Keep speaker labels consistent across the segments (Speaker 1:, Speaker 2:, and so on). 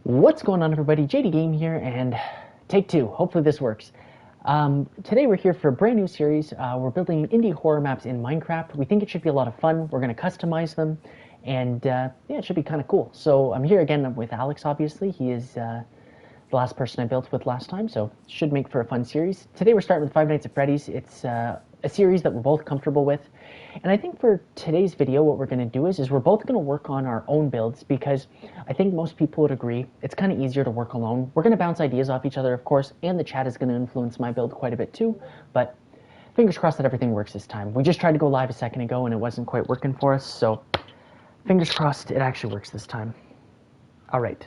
Speaker 1: What's going on, everybody? JD Game here, and take two. Hopefully this works. Today we're here for a brand new series. We're building indie horror maps in Minecraft. We think it should be a lot of fun. We're going to customize them, and yeah, it should be kind of cool. So I'm here again with Alex, obviously. He is the last person I built with last time, so should make for a fun series. Today we're starting with Five Nights at Freddy's. It's a series that we're both comfortable with. And I think for today's video, what we're going to do is we're both going to work on our own builds, because I think most people would agree it's kind of easier to work alone. We're going to bounce ideas off each other, of course, and the chat is going to influence my build quite a bit too, but fingers crossed that everything works this time. We just tried to go live a second ago and it wasn't quite working for us, so fingers crossed it actually works this time. All right.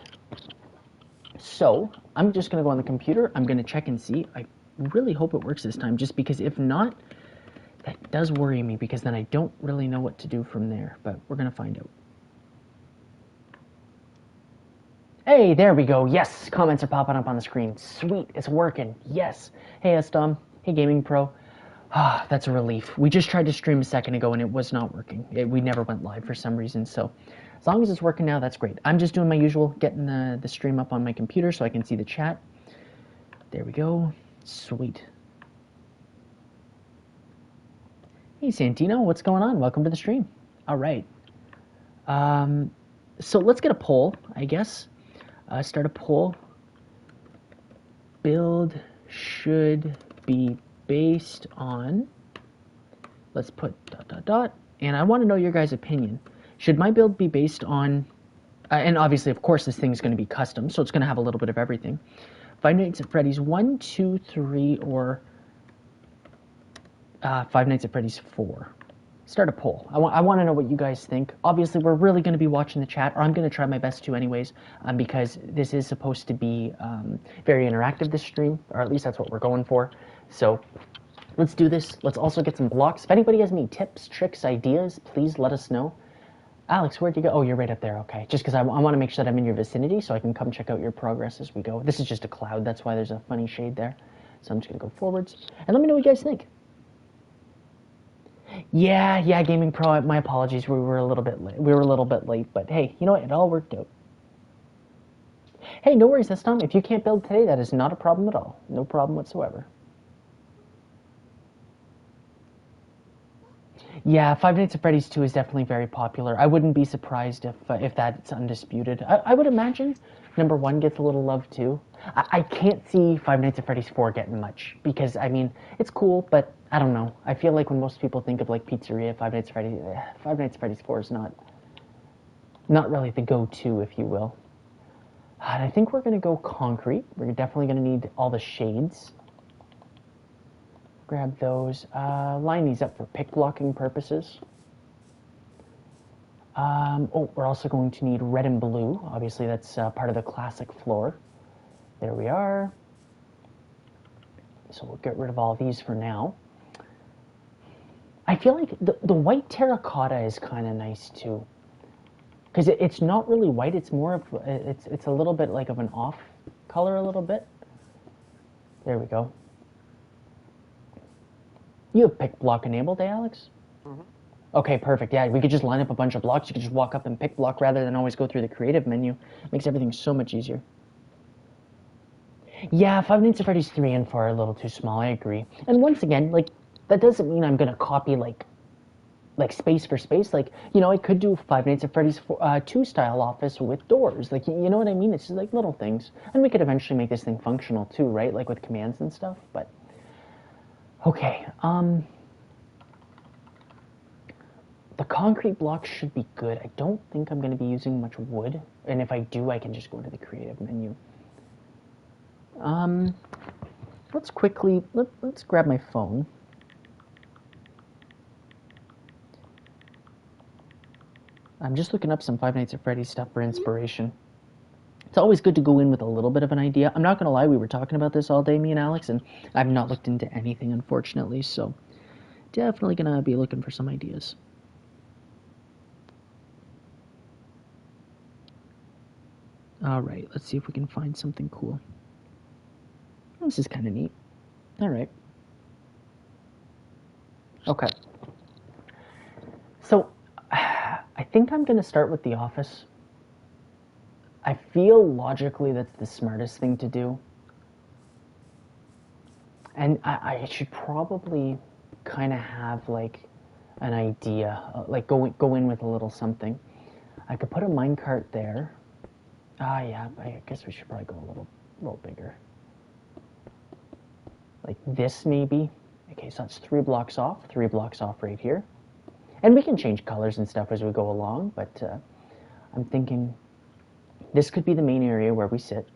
Speaker 1: So I'm just going to go on the computer. I'm going to check and see. I really hope it works this time, just because if not, that does worry me, because then I don't really know what to do from there, but we're going to find out. Hey, there we go. Yes, comments are popping up on the screen. Sweet, it's working. Yes. Hey, Estom. Hey, Gaming Pro. Ah, that's a relief. We just tried to stream a second ago and it was not working. We never went live for some reason, so as long as it's working now, that's great. I'm just doing my usual, getting the stream up on my computer so I can see the chat. There we go. Sweet. Hey, Santino, what's going on? Welcome to the stream. All right. So let's get a poll, I guess. Start a poll. Build should be based on... Let's put ... And I want to know your guys' opinion. Should my build be based on... and obviously, of course, this thing is going to be custom, so it's going to have a little bit of everything. Five Nights at Freddy's 1, 2, 3, or... Five Nights at Freddy's 4. Start a poll. I want to know what you guys think. Obviously, we're really going to be watching the chat, or I'm going to try my best to anyways, because this is supposed to be very interactive, this stream, or at least that's what we're going for. So let's do this. Let's also get some blocks. If anybody has any tips, tricks, ideas, please let us know. Alex, where'd you go? Oh, you're right up there. Okay. Just because I want to make sure that I'm in your vicinity so I can come check out your progress as we go. This is just a cloud. That's why there's a funny shade there. So I'm just going to go forwards. And let me know what you guys think. Yeah, Gaming Pro, my apologies. We were a little bit late, but hey, you know what? It all worked out. Hey, no worries this time. If you can't build today, that is not a problem at all. No problem whatsoever. Yeah, Five Nights at Freddy's 2 is definitely very popular. I wouldn't be surprised if that's undisputed. I would imagine number 1 gets a little love too. I can't see Five Nights at Freddy's 4 getting much, because, I mean, it's cool, but I don't know. I feel like when most people think of, like, Pizzeria, Five Nights at Freddy's 4 is not really the go-to, if you will. And I think we're going to go concrete. We're definitely going to need all the shades. Grab those. Line these up for pick blocking purposes. Oh, we're also going to need red and blue. Obviously, that's part of the classic floor. There we are. So we'll get rid of all these for now. I feel like the white terracotta is kind of nice too, because it's not really white. It's more of it's a little bit like of an off color, a little bit. There we go. You have pick block enabled, eh, Alex? Mm-hmm. Okay, perfect. Yeah, we could just line up a bunch of blocks. You could just walk up and pick block rather than always go through the creative menu. It makes everything so much easier. Yeah, Five Nights at Freddy's 3 and 4 are a little too small, I agree. And once again, like, that doesn't mean I'm going to copy, like space for space. Like, you know, I could do Five Nights at Freddy's 2 style office with doors. Like, you know what I mean? It's just like little things. And we could eventually make this thing functional too, right? Like with commands and stuff, but... Okay, the concrete blocks should be good. I don't think I'm going to be using much wood, and if I do, I can just go to the creative menu. Let's quickly, let's grab my phone. I'm just looking up some Five Nights at Freddy's stuff for inspiration. It's always good to go in with a little bit of an idea. I'm not going to lie, we were talking about this all day, me and Alex, and I've not looked into anything, unfortunately, so definitely going to be looking for some ideas. All right, let's see if we can find something cool. This is kind of neat. All right. Okay. So, I think I'm going to start with the office. I feel logically that's the smartest thing to do. And I should probably kind of have like an idea, like go in with a little something. I could put a minecart there. Ah, yeah, I guess we should probably go a little bigger. Like this maybe. Okay, so that's 3 blocks off right here. And we can change colors and stuff as we go along, but I'm thinking this could be the main area where we sit.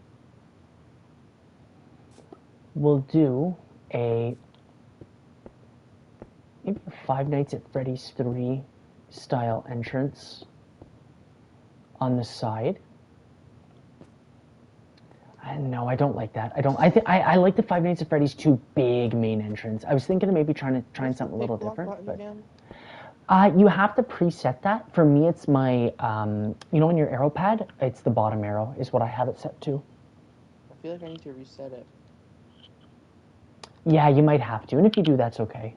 Speaker 1: We'll do maybe a Five Nights at Freddy's 3 style entrance on the side. No, I don't like that. I like the Five Nights at Freddy's 2 big main entrance. I was thinking of maybe trying something a little different, but you have to preset that. For me, it's my you know, on your arrow pad, it's the bottom arrow is what I have it set to.
Speaker 2: I feel like I need to reset it.
Speaker 1: Yeah, you might have to, and if you do, that's okay.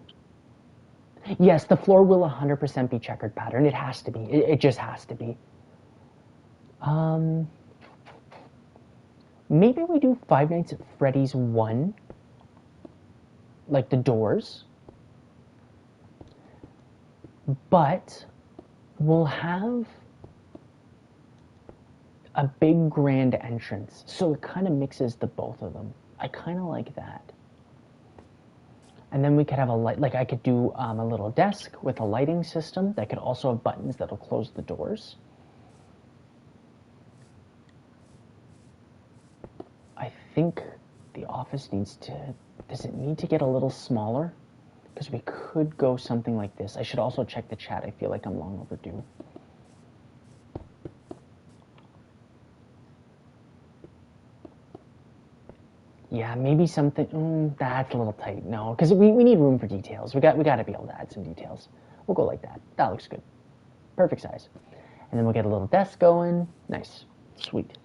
Speaker 1: Yes, the floor will 100% be checkered pattern. It has to be. It just has to be. Maybe we do Five Nights at Freddy's 1, like the doors, but we'll have a big grand entrance, so it kind of mixes the both of them. I kind of like that. And then we could have a light, like I could do a little desk with a lighting system that could also have buttons that'll close the doors. I think the office does it need to get a little smaller? Because we could go something like this. I should also check the chat. I feel like I'm long overdue. Yeah, maybe something, that's a little tight. No, because we need room for details. We got to be able to add some details. We'll go like that. That looks good. Perfect size. And then we'll get a little desk going. Nice. Sweet.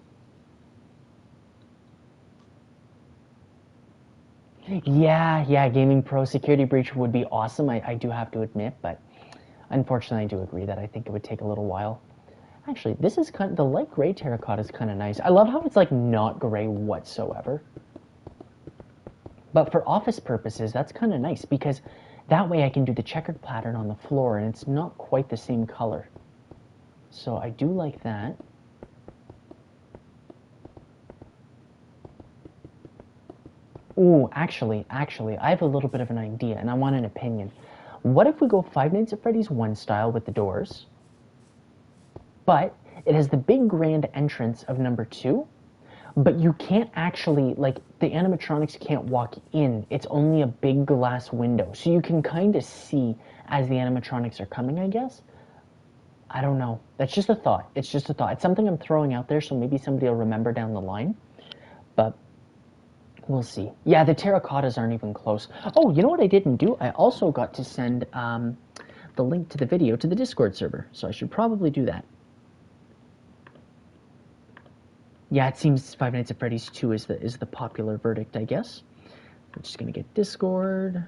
Speaker 1: Yeah, Gaming Pro Security Breach would be awesome, I do have to admit, but unfortunately I do agree that I think it would take a little while. Actually, this is the light gray terracotta is kind of nice. I love how it's like not gray whatsoever. But for office purposes, that's kind of nice because that way I can do the checkered pattern on the floor and it's not quite the same color. So I do like that. Ooh, actually, I have a little bit of an idea, and I want an opinion. What if we go Five Nights at Freddy's 1 style with the doors, but it has the big grand entrance of number 2, but you can't actually, like, the animatronics can't walk in. It's only a big glass window, so you can kind of see as the animatronics are coming, I guess. I don't know. That's just a thought. It's just a thought. It's something I'm throwing out there, so maybe somebody will remember down the line. But we'll see. Yeah, the terracottas aren't even close. Oh, you know what I didn't do? I also got to send the link to the video to the Discord server, so I should probably do that. Yeah, it seems Five Nights at Freddy's 2 is the popular verdict, I guess. We're just gonna get Discord.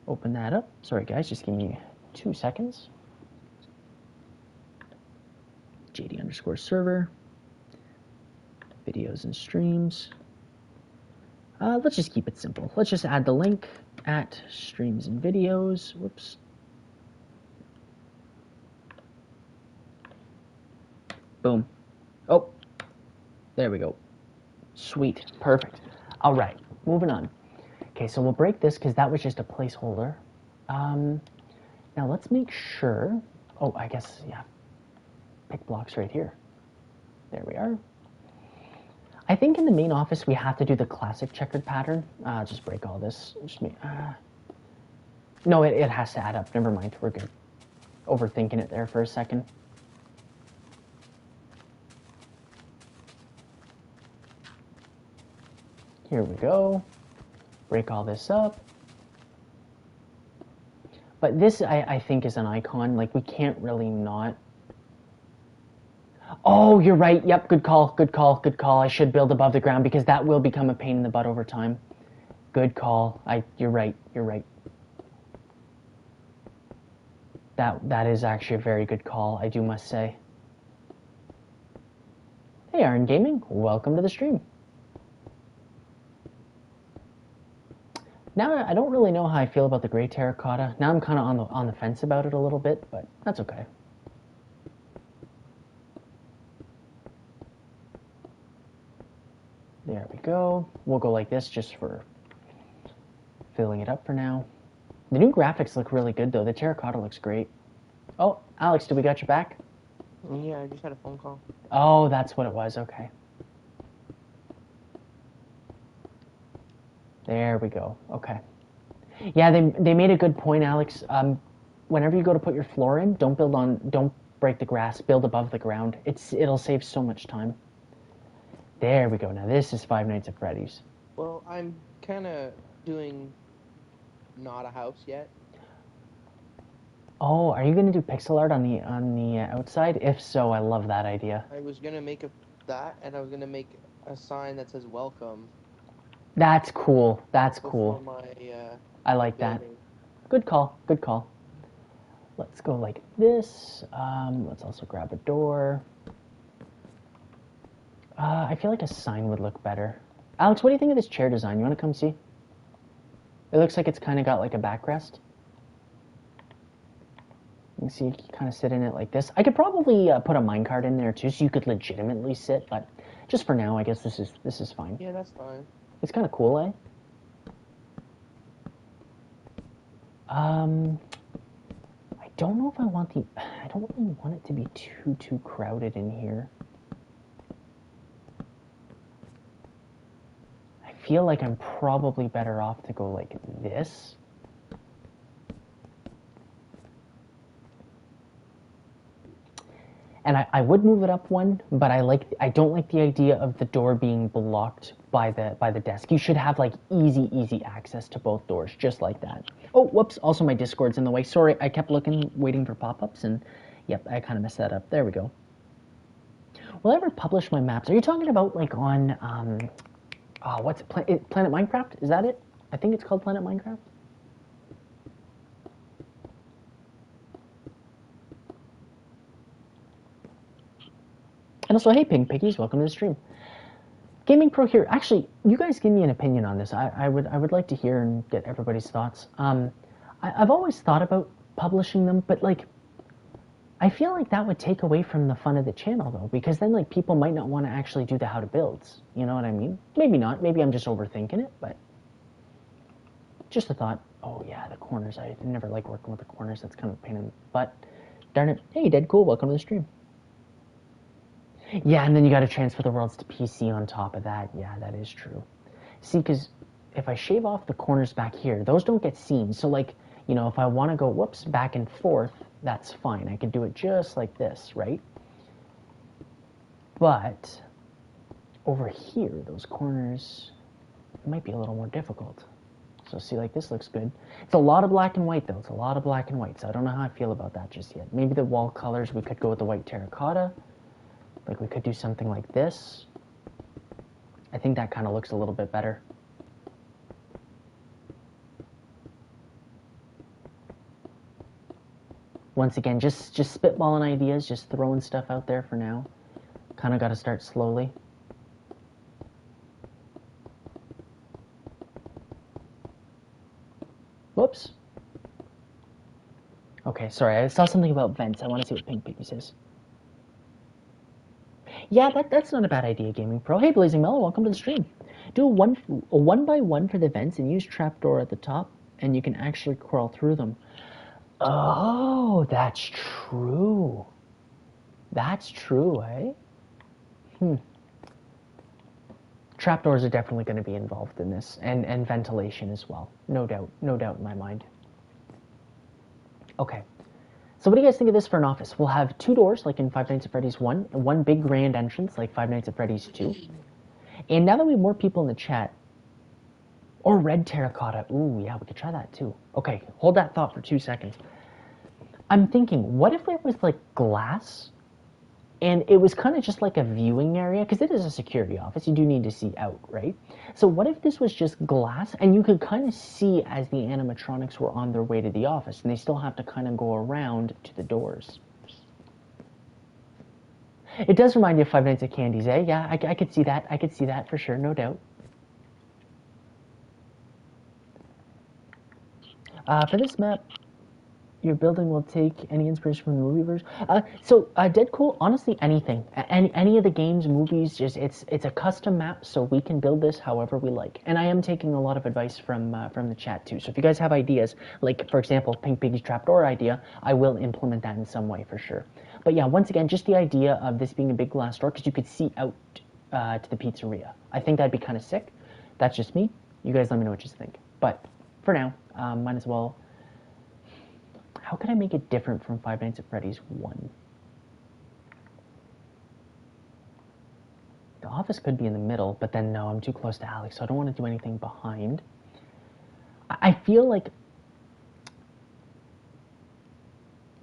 Speaker 1: Open that up. Sorry guys, just give me 2 seconds. JD_server. Videos and streams. Let's just keep it simple. Let's just add the link at streams and videos. Whoops. Boom. Oh, there we go. Sweet. Perfect. All right, moving on. Okay, so we'll break this because that was just a placeholder. Now let's make sure. Oh, I guess, yeah. Pick blocks right here. There we are. I think in the main office we have to do the classic checkered pattern. Just break all this. No, it has to add up. Never mind. We're good. Overthinking it there for a second. Here we go. Break all this up. But this, I think, is an icon. Like, we can't really not. Oh, you're right. Yep, good call. I should build above the ground because that will become a pain in the butt over time. Good call. You're right. That is actually a very good call, I do must say. Hey, Iron Gaming, welcome to the stream. Now, I don't really know how I feel about the gray terracotta. Now I'm kind of on the fence about it a little bit, but that's okay. There we go. We'll go like this just for filling it up for now. The new graphics look really good, though. The terracotta looks great. Oh, Alex, did we got you back?
Speaker 2: Yeah, I just had a phone call.
Speaker 1: Oh, that's what it was. Okay. There we go. Okay. Yeah, they made a good point, Alex. Whenever you go to put your floor in, don't break the grass. Build above the ground. It'll save so much time. There we go. Now this is Five Nights at Freddy's.
Speaker 2: Well, I'm kind of doing not a house yet.
Speaker 1: Oh, are you gonna do pixel art on the outside? If so, I love that idea.
Speaker 2: I was gonna make that, and I was gonna make a sign that says "Welcome."
Speaker 1: That's cool. That's
Speaker 2: before
Speaker 1: cool.
Speaker 2: My,
Speaker 1: I like that.
Speaker 2: building.
Speaker 1: Good call. Good call. Let's go like this. Let's also grab a door. I feel like a sign would look better. Alex, what do you think of this chair design? You want to come see? It looks like it's kind of got like a backrest. You can see you can kind of sit in it like this. I could probably put a minecart in there too, so you could legitimately sit. But just for now, I guess this is fine.
Speaker 2: Yeah, that's fine.
Speaker 1: It's kind of cool, eh? I don't know if I want I don't really want it to be too crowded in here. I feel like I'm probably better off to go like this. And I would move it up one, but I don't like the idea of the door being blocked by the desk. You should have like easy access to both doors, just like that. Oh, whoops! Also, my Discord's in the way. Sorry, I kept looking, waiting for pop-ups, and yep, I kind of messed that up. There we go. Will I ever publish my maps? Are you talking about like on what's it, Planet Minecraft? Is that it? I think it's called Planet Minecraft. And also, hey, Pink Piggies, welcome to the stream. Gaming Pro here. Actually, you guys give me an opinion on this. I would like to hear and get everybody's thoughts. I've always thought about publishing them, but like, I feel like that would take away from the fun of the channel, though, because then like people might not want to actually do the how to builds. You know what I mean? Maybe not. Maybe I'm just overthinking it, but just a thought. Oh yeah, the corners. I never like working with the corners. That's kind of a pain in the butt. Darn it. Hey, Dead Cool, welcome to the stream. Yeah, and then you got to transfer the worlds to PC on top of that. Yeah, that is true. See, because if I shave off the corners back here, those don't get seen. So, like, you know, if I want to go, whoops, back and forth, that's fine. I can do it just like this, right? But over here, those corners, it might be a little more difficult. So, see, like, this looks good. It's a lot of black and white, though. It's a lot of black and white, so I don't know how I feel about that just yet. Maybe the wall colors, we could go with the white terracotta. Like, we could do something like this. I think that kind of looks a little bit better. Once again, just spitballing ideas, just throwing stuff out there for now. Kind of got to start slowly. Whoops. Okay, sorry, I saw something about vents. I want to see what Pink Piggy says. Yeah, that's not a bad idea, Gaming Pro. Hey, Blazing Mellow, welcome to the stream. Do a one by one for the vents and use trapdoor at the top, and you can actually crawl through them. Oh, that's true. That's true, eh? Trapdoors are definitely going to be involved in this, and ventilation as well. No doubt in my mind. Okay. So what do you guys think of this for an office? We'll have 2 doors, like in Five Nights at Freddy's 1, and 1 big grand entrance, like Five Nights at Freddy's 2. And now that we have more people in the chat, or red terracotta. Ooh, yeah, we could try that too. Okay, hold that thought for 2 seconds. I'm thinking, what if it was like glass, and it was kind of just like a viewing area, because it is a security office, you do need to see out, right? So what if this was just glass, and you could kind of see as the animatronics were on their way to the office, and they still have to kind of go around to the doors. It does remind you of Five Nights at Candy's, eh? Yeah, I could see that. I could see that for sure, no doubt. For this map, your building will take any inspiration from the movie version. Deadpool, honestly, anything, any of the games, movies, just it's a custom map, so we can build this however we like. And I am taking a lot of advice from the chat too. So if you guys have ideas, like for example, Pink Piggy's trapdoor idea, I will implement that in some way for sure. But yeah, once again, just the idea of this being a big glass door because you could see out to the pizzeria. I think that'd be kind of sick. That's just me. You guys let me know what you think. But for now, might as well. How can I make it different from Five Nights at Freddy's 1? The office could be in the middle, but then no, I'm too close to Alex, so I don't want to do anything behind. I feel like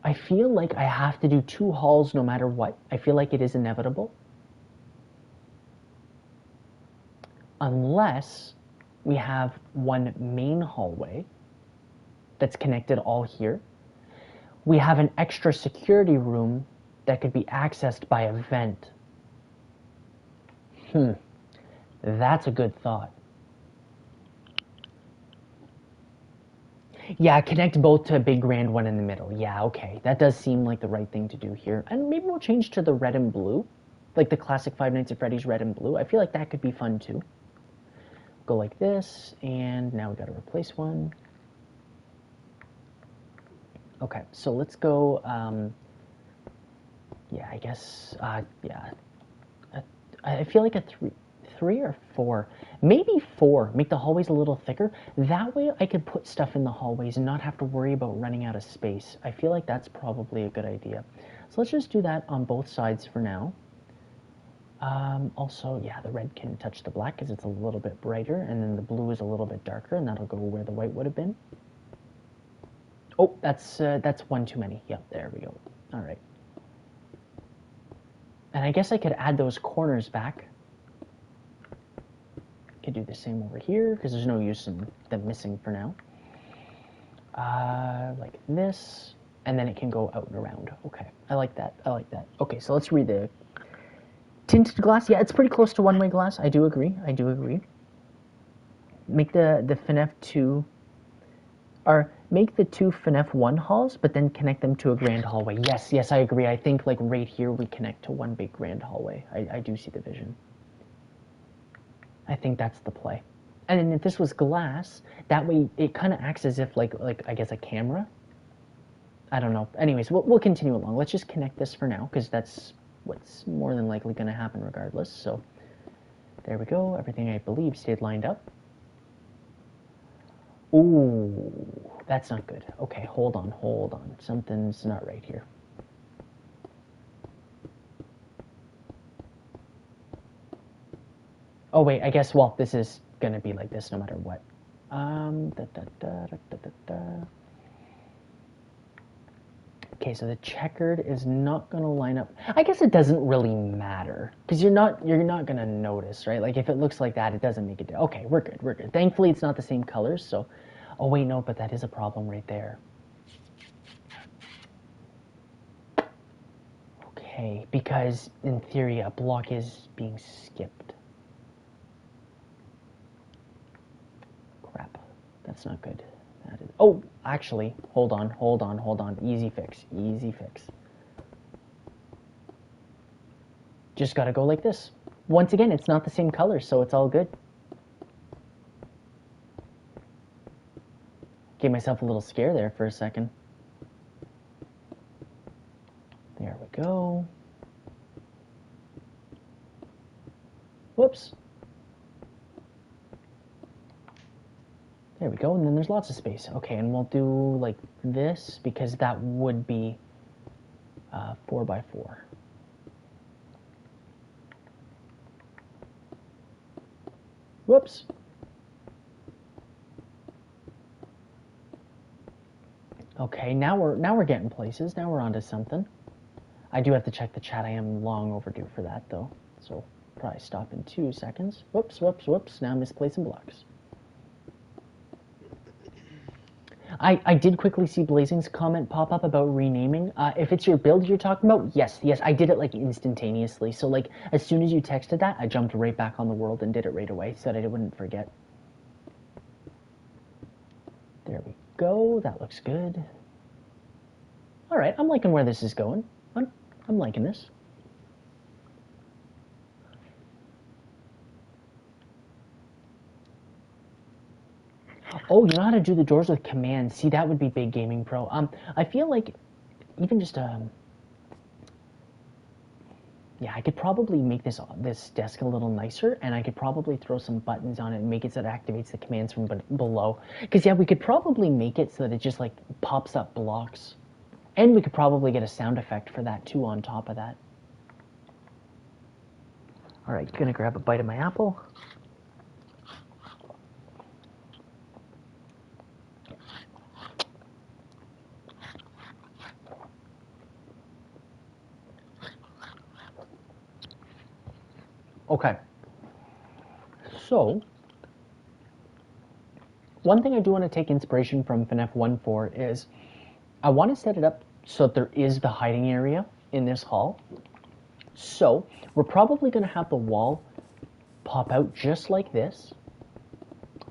Speaker 1: I have to do 2 halls no matter what. I feel like it is inevitable. Unless we have one main hallway that's connected all here. We have an extra security room that could be accessed by a vent. That's a good thought. Yeah, connect both to a big grand one in the middle. Yeah, okay. That does seem like the right thing to do here. And maybe we'll change to the red and blue. Like the classic Five Nights at Freddy's red and blue. I feel like that could be fun too. Go like this, and now we gotta replace one. Okay, so let's go, yeah, I guess, yeah. I feel like a three or 4. Maybe 4. Make the hallways a little thicker. That way I could put stuff in the hallways and not have to worry about running out of space. I feel like that's probably a good idea. So let's just do that on both sides for now. Also, yeah, the red can touch the black because it's a little bit brighter, and then the blue is a little bit darker, and that'll go where the white would have been. Oh, that's one too many. Yep, there we go. All right. And I guess I could add those corners back. Could do the same over here because there's no use in them missing for now. Like this, and then it can go out and around. Okay, I like that. I like that. Okay, so let's read the tinted glass. Yeah, it's pretty close to one-way glass. I do agree. I do agree. Make the FNAF 2, or make the 2 FNAF 1 halls, but then connect them to a grand hallway. Yes, yes, I agree. I think like right here we connect to one big grand hallway. I do see the vision. I think that's the play. And then if this was glass, that way it kind of acts as if like I guess a camera. I don't know. Anyways, we'll continue along. Let's just connect this for now because that's what's more than likely going to happen regardless. So there we go. Everything I believe stayed lined up. Ooh, that's not good. Okay, hold on, hold on. Something's not right here. Oh wait, I guess, well, this is gonna be like this no matter what. Okay, so the checkered is not gonna line up. I guess it doesn't really matter because you're not gonna notice, right? Like if it looks like that, it doesn't make it. Okay, we're good, we're good. Thankfully, it's not the same colors. So, oh wait, no, but that is a problem right there. Okay, because in theory, a block is being skipped. Crap, that's not good. That is, oh, actually, hold on, hold on, hold on. Easy fix, easy fix. Just gotta go like this. Once again, it's not the same color, so it's all good. Gave myself a little scare there for a second. There we go. Whoops. There we go, and then there's lots of space. Okay, and we'll do like this because that would be 4x4. Whoops. Okay, now we're getting places. Now we're onto something. I do have to check the chat. I am long overdue for that though, so probably stop in 2 seconds. Whoops, whoops, whoops. Now I'm misplacing blocks. I did quickly see Blazing's comment pop up about renaming. If it's your build you're talking about, yes, I did it like instantaneously. So like as soon as you texted that, I jumped right back on the world and did it right away so that I wouldn't forget. There we go. That looks good. All right, I'm liking where this is going. I'm liking this. Oh, you know how to do the doors with commands. See, that would be big gaming pro. I feel like even just yeah, I could probably make this desk a little nicer, and I could probably throw some buttons on it and make it so it activates the commands from below. Because yeah, we could probably make it so that it just like pops up blocks, and we could probably get a sound effect for that too on top of that. All right, gonna grab a bite of my apple. Okay. So, one thing I do want to take inspiration from FNAF 1.4 is I want to set it up so that there is the hiding area in this hall. So, we're probably going to have the wall pop out just like this,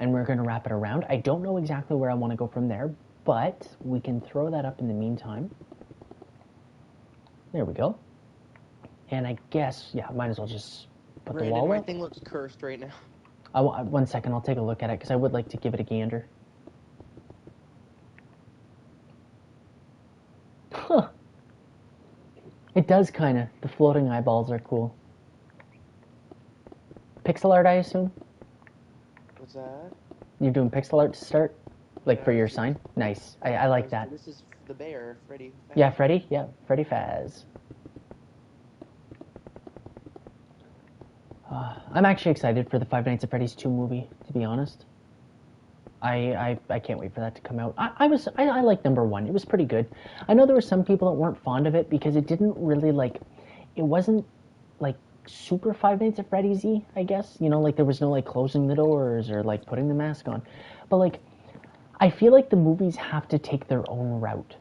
Speaker 1: and we're going to wrap it around. I don't know exactly where I want to go from there, but we can throw that up in the meantime. There we go. And I guess, yeah, might as well just put
Speaker 2: Brandon,
Speaker 1: the wall
Speaker 2: my
Speaker 1: up.
Speaker 2: thing looks cursed right now.
Speaker 1: 1 second, I'll take a look at it because I would like to give it a gander. Huh. It does kind of. The floating eyeballs are cool. Pixel art, I assume?
Speaker 2: What's that?
Speaker 1: You're doing pixel art to start? Like
Speaker 2: Yeah,
Speaker 1: for your sign? Nice. I like that.
Speaker 2: This is the bear, Freddy.
Speaker 1: Yeah, Freddy? Yeah, Freddy Faz. I'm actually excited for the Five Nights at Freddy's 2 movie, to be honest. I can't wait for that to come out. I like number 1. It was pretty good. I know there were some people that weren't fond of it because it didn't really like, it wasn't like super Five Nights at Freddy's-y, I guess. You know, like there was no like closing the doors or like putting the mask on. But like, I feel like the movies have to take their own route.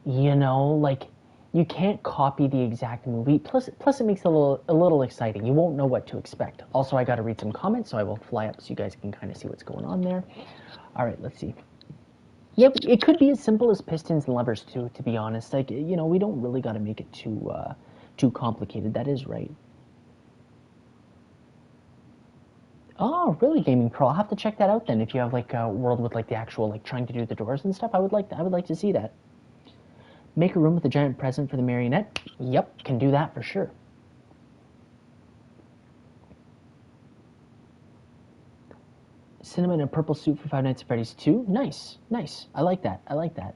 Speaker 1: You know, like you can't copy the exact movie. Plus it makes it a little exciting. You won't know what to expect. Also, I got to read some comments, so I will fly up so you guys can kind of see what's going on there. All right, let's see. Yeah, it could be as simple as pistons and levers too. To be honest, like you know, we don't really got to make it too complicated. That is right. Oh, really, Gaming Pro? I'll have to check that out then. If you have like a world with like the actual like trying to do the doors and stuff, I would like to see that. Make a room with a giant present for the marionette. Yep, can do that for sure. Cinnamon in a purple suit for Five Nights at Freddy's 2. Nice, nice. I like that. I like that.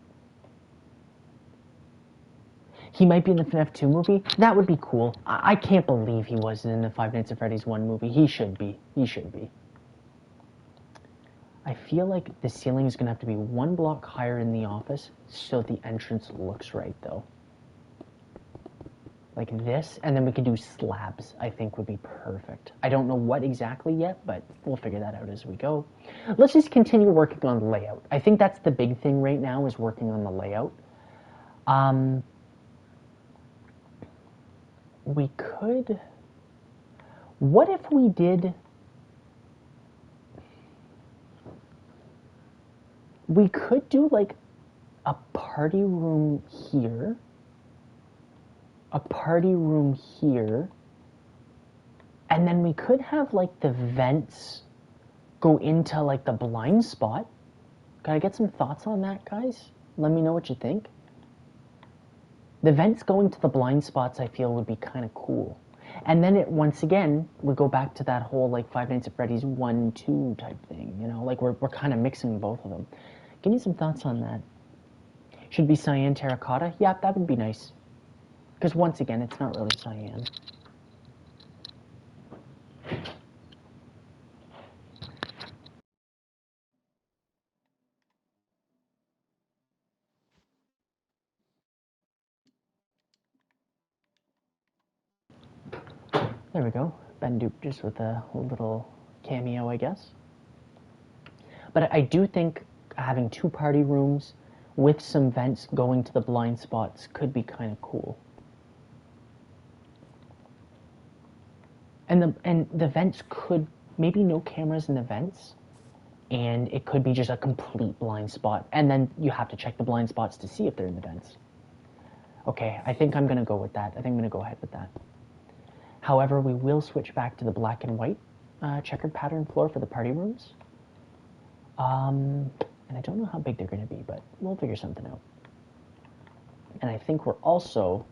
Speaker 1: He might be in the FNAF 2 movie. That would be cool. I can't believe he wasn't in the Five Nights at Freddy's 1 movie. He should be. He should be. I feel like the ceiling is going to have to be 1 block higher in the office so the entrance looks right, though. Like this, and then we could do slabs, I think would be perfect. I don't know what exactly yet, but we'll figure that out as we go. Let's just continue working on the layout. I think that's the big thing right now is working on the layout. We could... What if we did... We could do like a party room here, a party room here, and then we could have like the vents go into like the blind spot. Can I get some thoughts on that, guys? Let me know what you think. The vents going to the blind spots I feel would be kind of cool. And then it once again would go back to that whole like Five Nights at Freddy's 1, 2 type thing, you know, like we're kind of mixing both of them. Give me some thoughts on that. Should be cyan terracotta? Yeah, that would be nice. Because once again, it's not really cyan. There we go. Ben Dupe just with a little cameo, I guess. But I do think having 2 party rooms with some vents going to the blind spots could be kind of cool. And the vents could, maybe no cameras in the vents, and it could be just a complete blind spot. And then you have to check the blind spots to see if they're in the vents. Okay, I think I'm going to go with that. I think I'm going to go ahead with that. However, we will switch back to the black and white checkered pattern floor for the party rooms. And I don't know how big they're going to be, but we'll figure something out. And I think we're also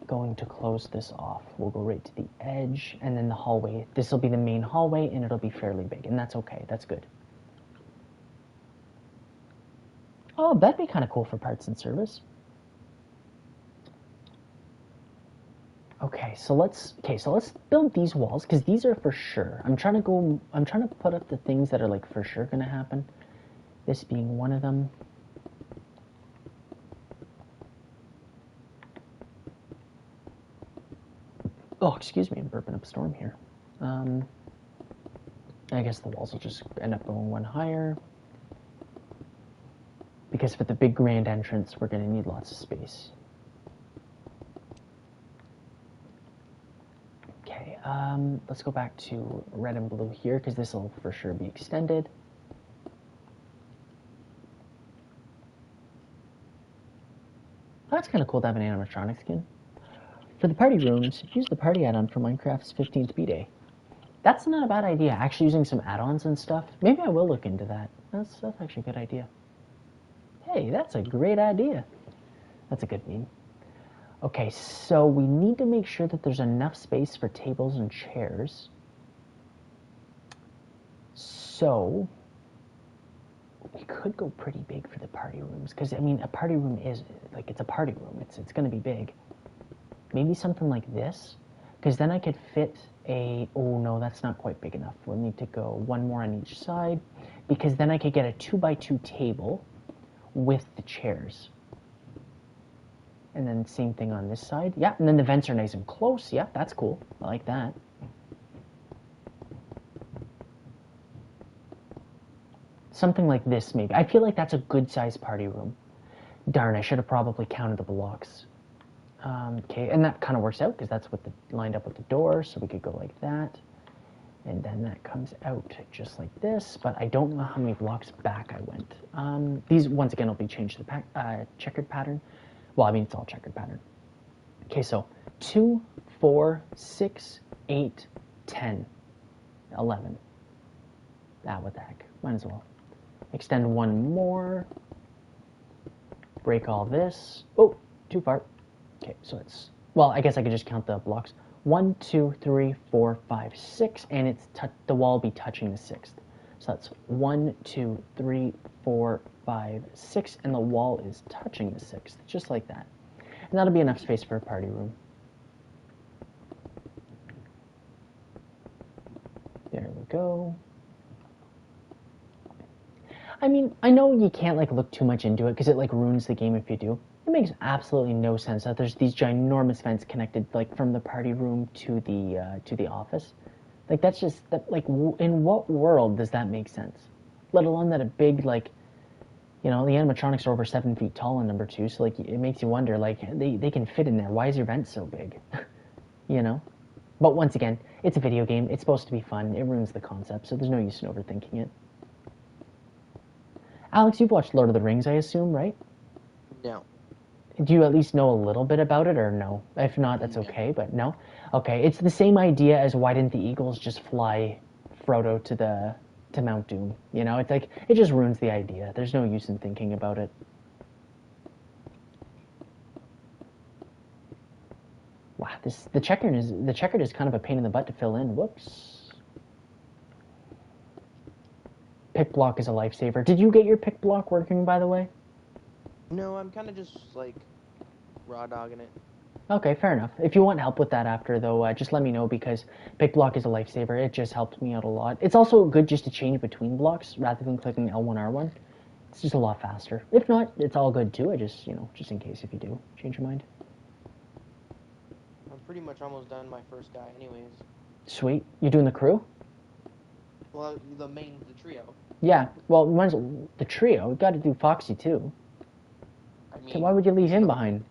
Speaker 1: going to close this off. We'll go right to the edge, and then the hallway. This will be the main hallway, and it'll be fairly big, and that's okay. That's good. Oh, that'd be kind of cool for parts and service. Okay, so let's build these walls, because these are for sure. I'm trying to put up the things that are like for sure gonna happen. This being one of them. Oh, excuse me, I'm burping up a storm here. I guess the walls will just end up going one higher. Because for the big grand entrance, we're gonna need lots of space. Okay, let's go back to red and blue here, because this will for sure be extended. Oh, that's kind of cool to have an animatronic skin. For the party rooms, use the party add-on for Minecraft's 15th B-Day. That's not a bad idea, actually using some add-ons and stuff. Maybe I will look into that. That's actually a good idea. Hey, that's a great idea. That's a good meme. Okay, so we need to make sure that there's enough space for tables and chairs. So we could go pretty big for the party rooms, because I mean, a party room is like, it's a party room. It's going to be big. Maybe something like this, because then I could fit a. Oh no, that's not quite big enough. We'll need to go one more on each side, because then I could get a 2x2 table with the chairs. And then same thing on this side. Yeah, and then the vents are nice and close. Yeah, that's cool. I like that. Something like this, maybe. I feel like that's a good-sized party room. Darn, I should have probably counted the blocks. Okay, and that kind of works out, because that's what lined up with the door, so we could go like that. And then that comes out just like this, but I don't know how many blocks back I went. These, once again, will be changed to the checkered pattern. Well, I mean, it's all checkered pattern. Okay, so 2, 4, 6, 8, 10, 11. Ah, what the heck? Might as well. Extend one more. Break all this. Oh, too far. Okay, so it's, well, I guess I could just count the blocks. 1, 2, 3, 4, 5, 6, and it's the wall will be touching the 6th. So that's 1, 2, 3, 4, 5, 6, and the wall is touching the 6th, just like that. And that'll be enough space for a party room. There we go. I mean, I know you can't like look too much into it, because it like ruins the game if you do. It makes absolutely no sense that there's these ginormous vents connected like from the party room to the office. Like, that's just, that, like, in what world does that make sense? Let alone that a big, like, you know, the animatronics are over 7 feet tall in number 2, so, like, it makes you wonder, like, they can fit in there. Why is your vent so big? You know? But once again, it's a video game. It's supposed to be fun. It ruins the concept, so there's no use in overthinking it. Alex, you've watched Lord of the Rings, I assume, right?
Speaker 2: No.
Speaker 1: Do you at least know a little bit about it, or no? If not, that's okay, but no? Okay, it's the same idea as why didn't the Eagles just fly Frodo to Mount Doom? You know, it's like, it just ruins the idea. There's no use in thinking about it. Wow, the checkered is kind of a pain in the butt to fill in. Whoops. Pick block is a lifesaver. Did you get your pick block working, by the way?
Speaker 2: No, I'm kind of just, like, raw dogging it.
Speaker 1: Okay, fair enough. If you want help with that after, though, just let me know, because pick block is a lifesaver. It just helps me out a lot. It's also good just to change between blocks rather than clicking L1, R1. It's just a lot faster. If not, it's all good, too. I just, you know, just in case if you do change your mind.
Speaker 2: I'm pretty much almost done my first guy anyways.
Speaker 1: Sweet. You doing the crew?
Speaker 2: Well, the trio.
Speaker 1: Yeah, well, might as well, the trio. We got to do Foxy too.
Speaker 2: I
Speaker 1: Okay, why would
Speaker 2: mean,
Speaker 1: you leave him behind?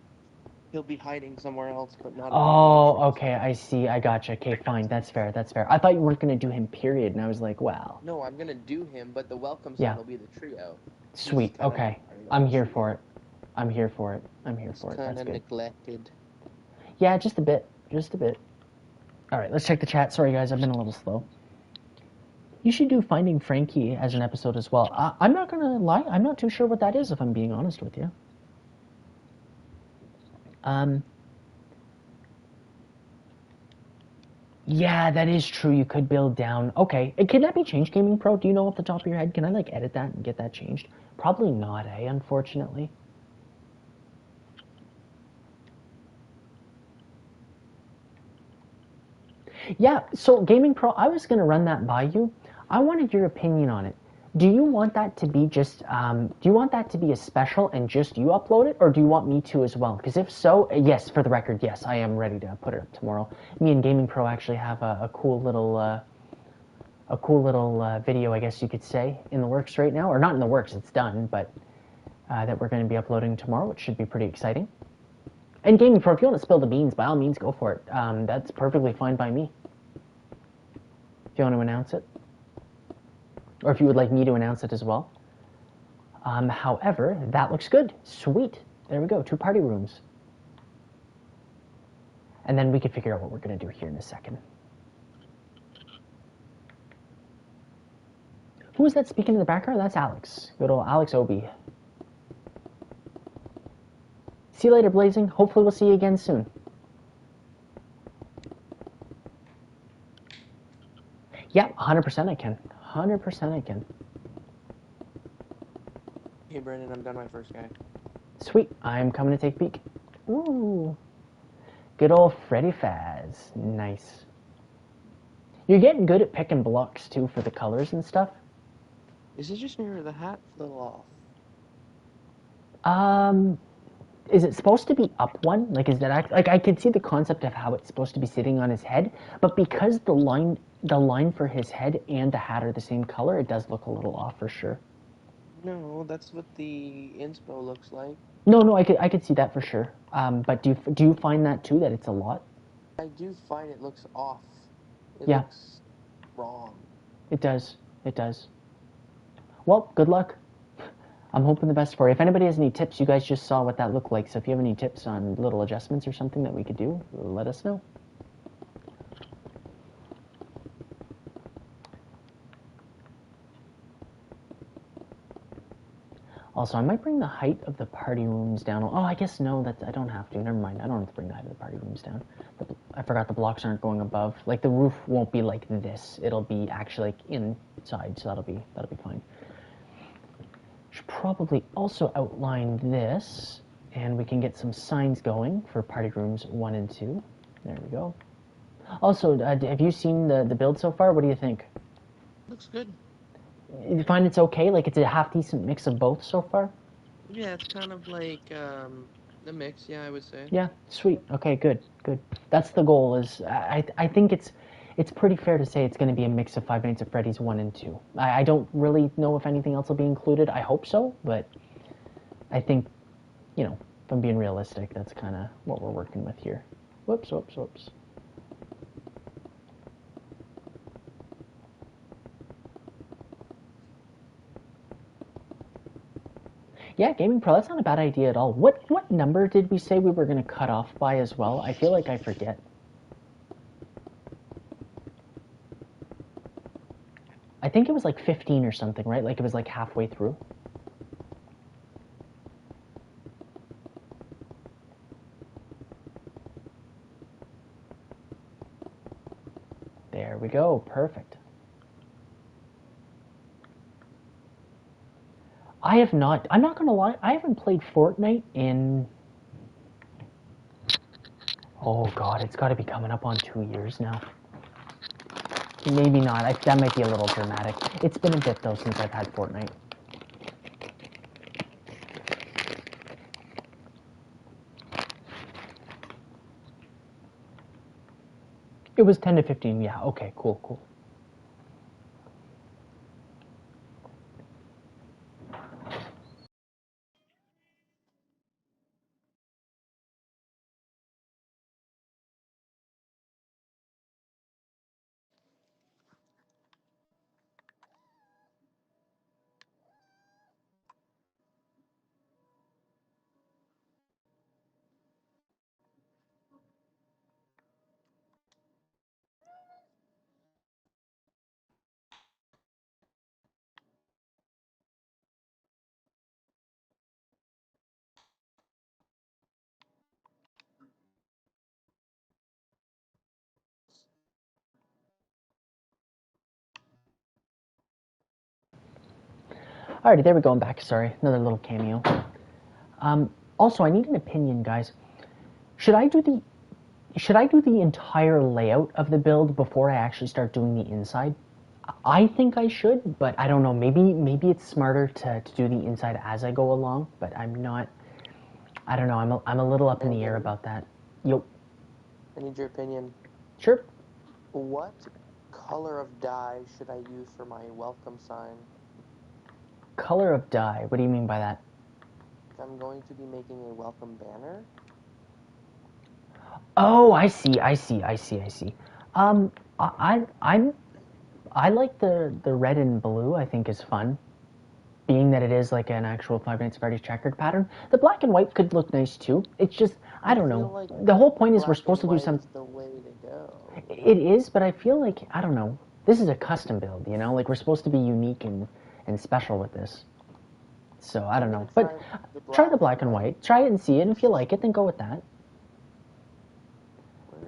Speaker 2: he'll be hiding somewhere else, but not in the
Speaker 1: Oh,
Speaker 2: matrix.
Speaker 1: okay, I see. I gotcha. Okay, fine. That's fair. That's fair. I thought you weren't gonna do him, period. And I was like, well,
Speaker 2: No, I'm gonna do him, but the welcome
Speaker 1: yeah,
Speaker 2: sign will be the trio. He's
Speaker 1: sweet.
Speaker 2: kind of
Speaker 1: Okay,
Speaker 2: part
Speaker 1: I'm
Speaker 2: of the
Speaker 1: here for
Speaker 2: trio.
Speaker 1: it. I'm here for it. I'm here
Speaker 2: He's
Speaker 1: for it.
Speaker 2: kind
Speaker 1: That's
Speaker 2: of
Speaker 1: good.
Speaker 2: neglected.
Speaker 1: Yeah, just a bit. Just a bit. All right, let's check the chat. Sorry, guys, I've been a little slow. You should do Finding Frankie as an episode as well. I'm not gonna lie. I'm not too sure what that is, if I'm being honest with you. Yeah, that is true. You could build down. Okay, can that be changed, Gaming Pro? Do you know off the top of your head? Can I like edit that and get that changed? Probably not, eh? Unfortunately. Yeah. So Gaming Pro, I was gonna run that by you. I wanted your opinion on it. Do you want that to be just? Do you want that to be a special and just you upload it, or do you want me to as well? Because if so, yes. For the record, yes, I am ready to put it up tomorrow. Me and Gaming Pro actually have a cool little. Video, I guess you could say, in the works right now, or not in the works, it's done, but that we're going to be uploading tomorrow, which should be pretty exciting. And Gaming Pro, if you want to spill the beans, by all means, go for it. That's perfectly fine by me. If you want to announce it, or if you would like me to announce it as well. However, that looks good. Sweet. There we go. 2 party rooms. And then we can figure out what we're going to do here in a second. Who is that speaking in the background? That's Alex. Good old Alex Obi. See you later, Blazing. Hopefully we'll see you again soon. Yeah, 100% I can. 100% I can.
Speaker 2: Hey, Brandon, I'm done my first guy.
Speaker 1: Sweet. I'm coming to take a peek. Ooh. Good old Freddy Faz. Nice. You're getting good at picking blocks, too, for the colors and stuff.
Speaker 2: Is it just me or the hat fell off?
Speaker 1: Is it supposed to be up one? Like, is that like I can see the concept of how it's supposed to be sitting on his head, but because the line for his head and the hat are the same color, it does look a little off for sure.
Speaker 2: No, that's what the inspo looks like.
Speaker 1: No, I could see that for sure. But do you find that too, that it's a lot?
Speaker 2: I do find it looks off. It
Speaker 1: Yeah.
Speaker 2: looks wrong.
Speaker 1: It does. It does. Well, good luck. I'm hoping the best for you. If anybody has any tips, you guys just saw what that looked like. So if you have any tips on little adjustments or something that we could do, let us know. Also, I might bring the height of the party rooms down. Oh, I guess no, I don't have to. Never mind. I don't have to bring the height of the party rooms down. I forgot the blocks aren't going above. Like the roof won't be like this. It'll be actually like inside, so that'll be fine. Should probably also outline this, and we can get some signs going for party rooms 1 and 2. There we go. Also, have you seen the build so far? What do you think?
Speaker 2: Looks good.
Speaker 1: You find it's okay? Like it's a half decent mix of both so far?
Speaker 2: Yeah, it's kind of like the mix. Yeah, I would say.
Speaker 1: Yeah, sweet. Okay, good. That's the goal. Is I think it's pretty fair to say it's going to be a mix of Five Nights at Freddy's 1 and 2. I don't really know if anything else will be included. I hope so, but I think, if I'm being realistic, that's kind of what we're working with here. Whoops. Yeah, Gaming Pro, that's not a bad idea at all. What number did we say we were going to cut off by as well? I feel like I forget. I think it was like 15 or something, right? Like it was like halfway through. There we go. Perfect. I'm not going to lie, I haven't played Fortnite in... Oh god, it's got to be coming up on 2 years now. Maybe not. That might be a little dramatic. It's been a bit, though, since I've had Fortnite. It was 10 to 15, yeah. Okay, cool. Alrighty, there we go. I'm back. Sorry, another little cameo. Also, I need an opinion, guys. Should I do the entire layout of the build before I actually start doing the inside? I think I should, but I don't know. Maybe it's smarter to do the inside as I go along. But I'm not. I don't know. I'm a little up in the air about that. Yo.
Speaker 2: I need your opinion.
Speaker 1: Sure.
Speaker 2: What color of dye should I use for my welcome sign?
Speaker 1: Color of dye. What do you mean by that?
Speaker 2: I'm going to be making a welcome banner.
Speaker 1: Oh, I see. I like the red and blue. I think is fun, being that it is like an actual Five Nights at Freddy's checkered pattern. The black and white could look nice too. It's just I don't know.
Speaker 2: Like
Speaker 1: the whole point is we're supposed to do some.
Speaker 2: The way to go.
Speaker 1: It is, but I feel like I don't know. This is a custom build, you know. Like we're supposed to be unique and special with this. So I don't know, but try the black and white. Try it and see it. And if you like it, then go with that.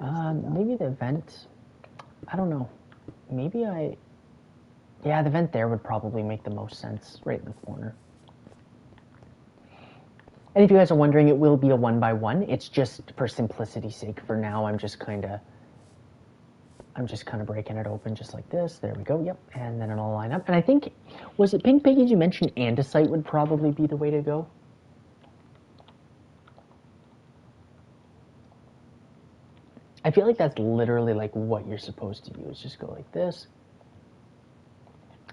Speaker 1: Maybe the vent. I don't know. Maybe yeah, the vent there would probably make the most sense, right in the corner. And if you guys are wondering, it will be a 1x1. It's just for simplicity's sake. For now, I'm just kind of breaking it open just like this. There we go. Yep. And then it'll line up. And I think, was it Pink Piggies you mentioned andesite would probably be the way to go? I feel like that's literally like what you're supposed to use. Just go like this.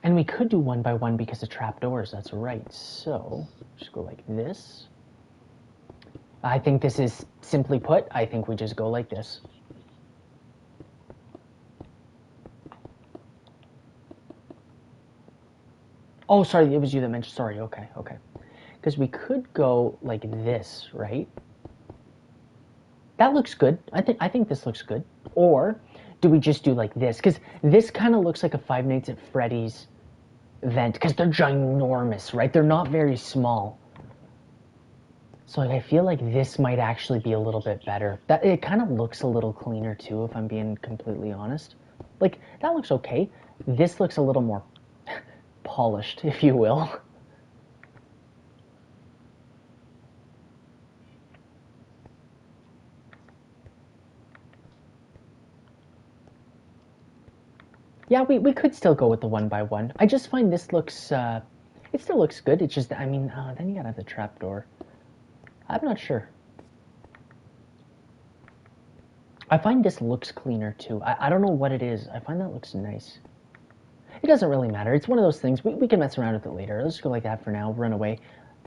Speaker 1: And we could do 1x1 because of trapdoors. That's right. So just go like this. I think this is simply put. I think we just go like this. Oh, sorry, it was you that mentioned. Sorry, okay. Because we could go like this, right? That looks good. I think this looks good. Or do we just do like this? Because this kind of looks like a Five Nights at Freddy's vent. Because they're ginormous, right? They're not very small. So like, I feel like this might actually be a little bit better. It kind of looks a little cleaner too, if I'm being completely honest. Like, that looks okay. This looks a little more polished, if you will. Yeah, we could still go with the 1x1. I just find this looks, it still looks good. It's just, I mean, then you gotta have the trapdoor. I'm not sure. I find this looks cleaner too. I don't know what it is. I find that looks nice. It doesn't really matter. It's one of those things. We can mess around with it later. Let's go like that for now. Run away.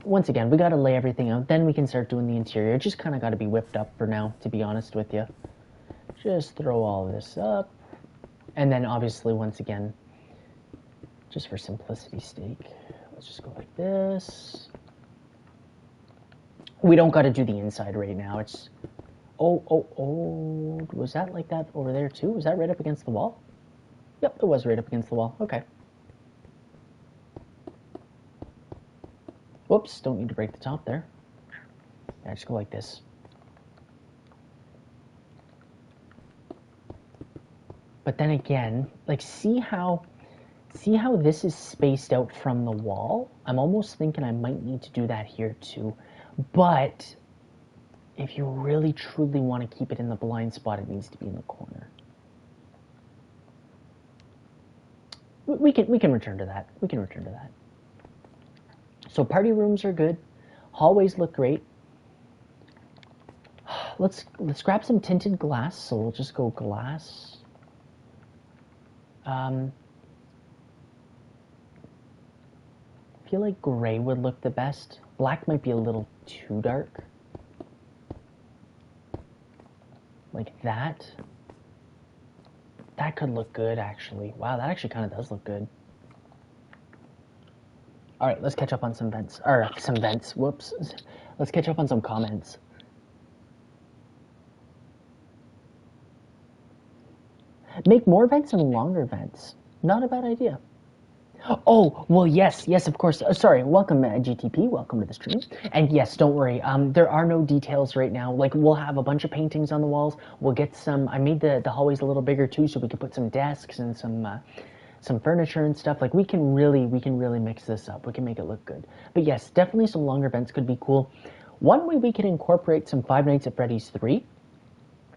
Speaker 1: Once again, we gotta lay everything out. Then we can start doing the interior. It just kind of gotta be whipped up for now, to be honest with you. Just throw all this up. And then obviously, once again, just for simplicity's sake, let's just go like this. We don't got to do the inside right now. It's, oh, was that like that over there too? Was that right up against the wall? Yep, it was right up against the wall. Okay. Whoops, don't need to break the top there. Yeah, just go like this. But then again, like, see how this is spaced out from the wall? I'm almost thinking I might need to do that here too. But if you really truly want to keep it in the blind spot, it needs to be in the corner. We can return to that. We can return to that. So party rooms are good. Hallways look great. Let's grab some tinted glass. So we'll just go glass. I feel like gray would look the best. Black might be a little too dark. Like that. That could look good, actually. Wow, that actually kind of does look good. All right, let's catch up on some vents. Or some vents, whoops. Let's catch up on some comments. Make more vents and longer vents. Not a bad idea. Oh, well, yes, of course. Sorry, welcome, GTP. Welcome to the stream. And yes, don't worry. There are no details right now. Like, we'll have a bunch of paintings on the walls. We'll get some. I made the hallways a little bigger too, so we could put some desks and some some furniture and stuff. Like we can really mix this up. We can make it look good. But yes, definitely some longer vents could be cool. One way we could incorporate some Five Nights at Freddy's 3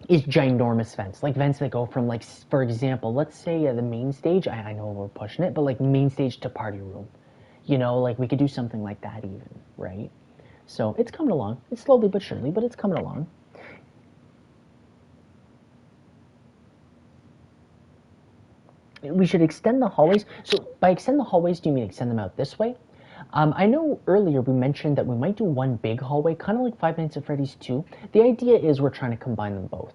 Speaker 1: is ginormous vents, like vents that go from, like, for example, let's say the main stage. I know we're pushing it, but like main stage to party room. You know, like we could do something like that even, right? So it's coming along. It's slowly but surely, but it's coming along. We should extend the hallways. So by extend the hallways, do you mean extend them out this way? I know earlier we mentioned that we might do one big hallway, kind of like Five Nights at Freddy's 2. The idea is we're trying to combine them both.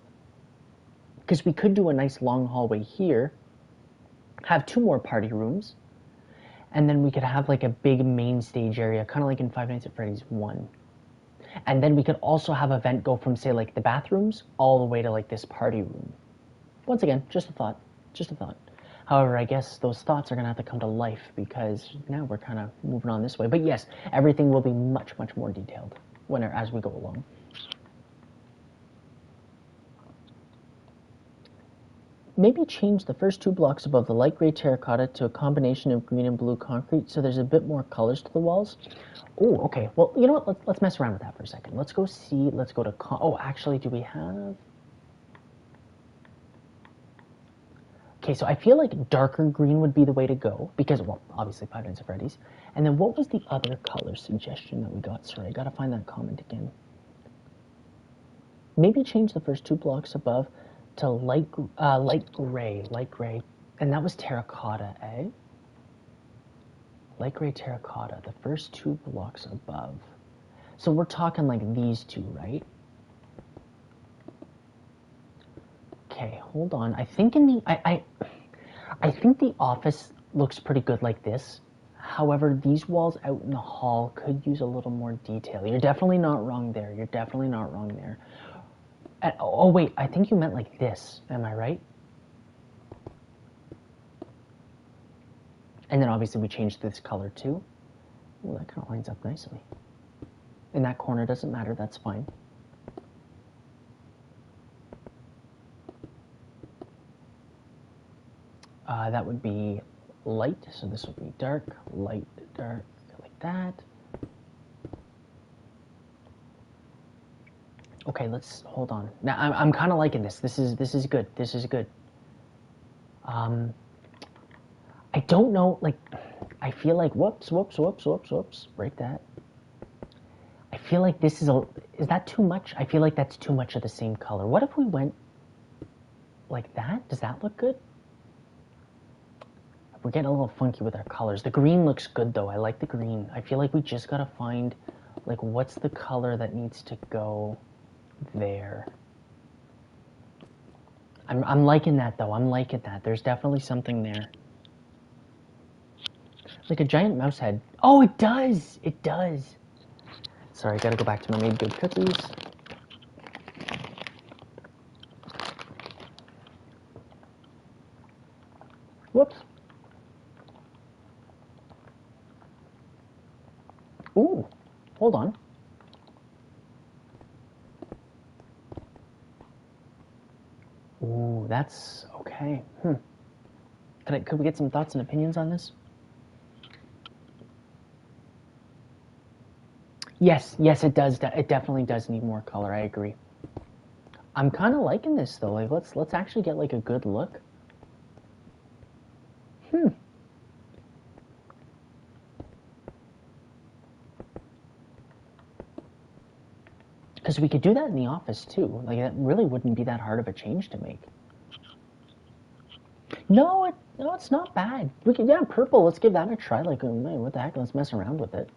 Speaker 1: Because we could do a nice long hallway here, have 2 more party rooms, and then we could have like a big main stage area, kind of like in Five Nights at Freddy's 1. And then we could also have a vent go from, say, like the bathrooms all the way to like this party room. Once again, just a thought. Just a thought. However, I guess those thoughts are going to have to come to life because now we're kind of moving on this way. But yes, everything will be much, much more detailed as we go along. Maybe change the first 2 blocks above the light gray terracotta to a combination of green and blue concrete so there's a bit more colors to the walls. Oh, okay. Well, you know what? Let's mess around with that for a second. Let's go see. Let's go to... Oh, actually, do we have... Okay, so I feel like darker green would be the way to go because, well, obviously Five Nights at Freddy's. And then what was the other color suggestion that we got? Sorry, I gotta find that comment again. Maybe change the first 2 blocks above to light gray, and that was terracotta, eh? Light gray terracotta, the first 2 blocks above. So we're talking like these 2, right? Okay, hold on. I think I think the office looks pretty good like this. However, these walls out in the hall could use a little more detail. You're definitely not wrong there. You're definitely not wrong there. Oh wait, I think you meant like this. Am I right? And then obviously we changed this color too. Well, that kind of lines up nicely. In that corner doesn't matter. That's fine. That would be light, so this would be dark, light, dark, like that. Okay, let's hold on. Now I'm kind of liking this. This is good. This is good. I don't know. Like, I feel like whoops. Break that. I feel like this is is that too much? I feel like that's too much of the same color. What if we went like that? Does that look good? We're getting a little funky with our colors. The green looks good though. I like the green. I feel like we just gotta find, like, what's the color that needs to go there. I'm liking that though. I'm liking that. There's definitely something there. Like a giant mouse head. Oh, it does. It does. Sorry, I gotta go back to my made good cookies. Whoops. Ooh, hold on. Ooh, that's okay. Could we get some thoughts and opinions on this? Yes, it does. It definitely does need more color. I agree. I'm kind of liking this though. Like, let's actually get like a good look. Because we could do that in the office too. Like, that really wouldn't be that hard of a change to make. No, it's not bad. We could, yeah, purple. Let's give that a try. Like, what the heck? Let's mess around with it.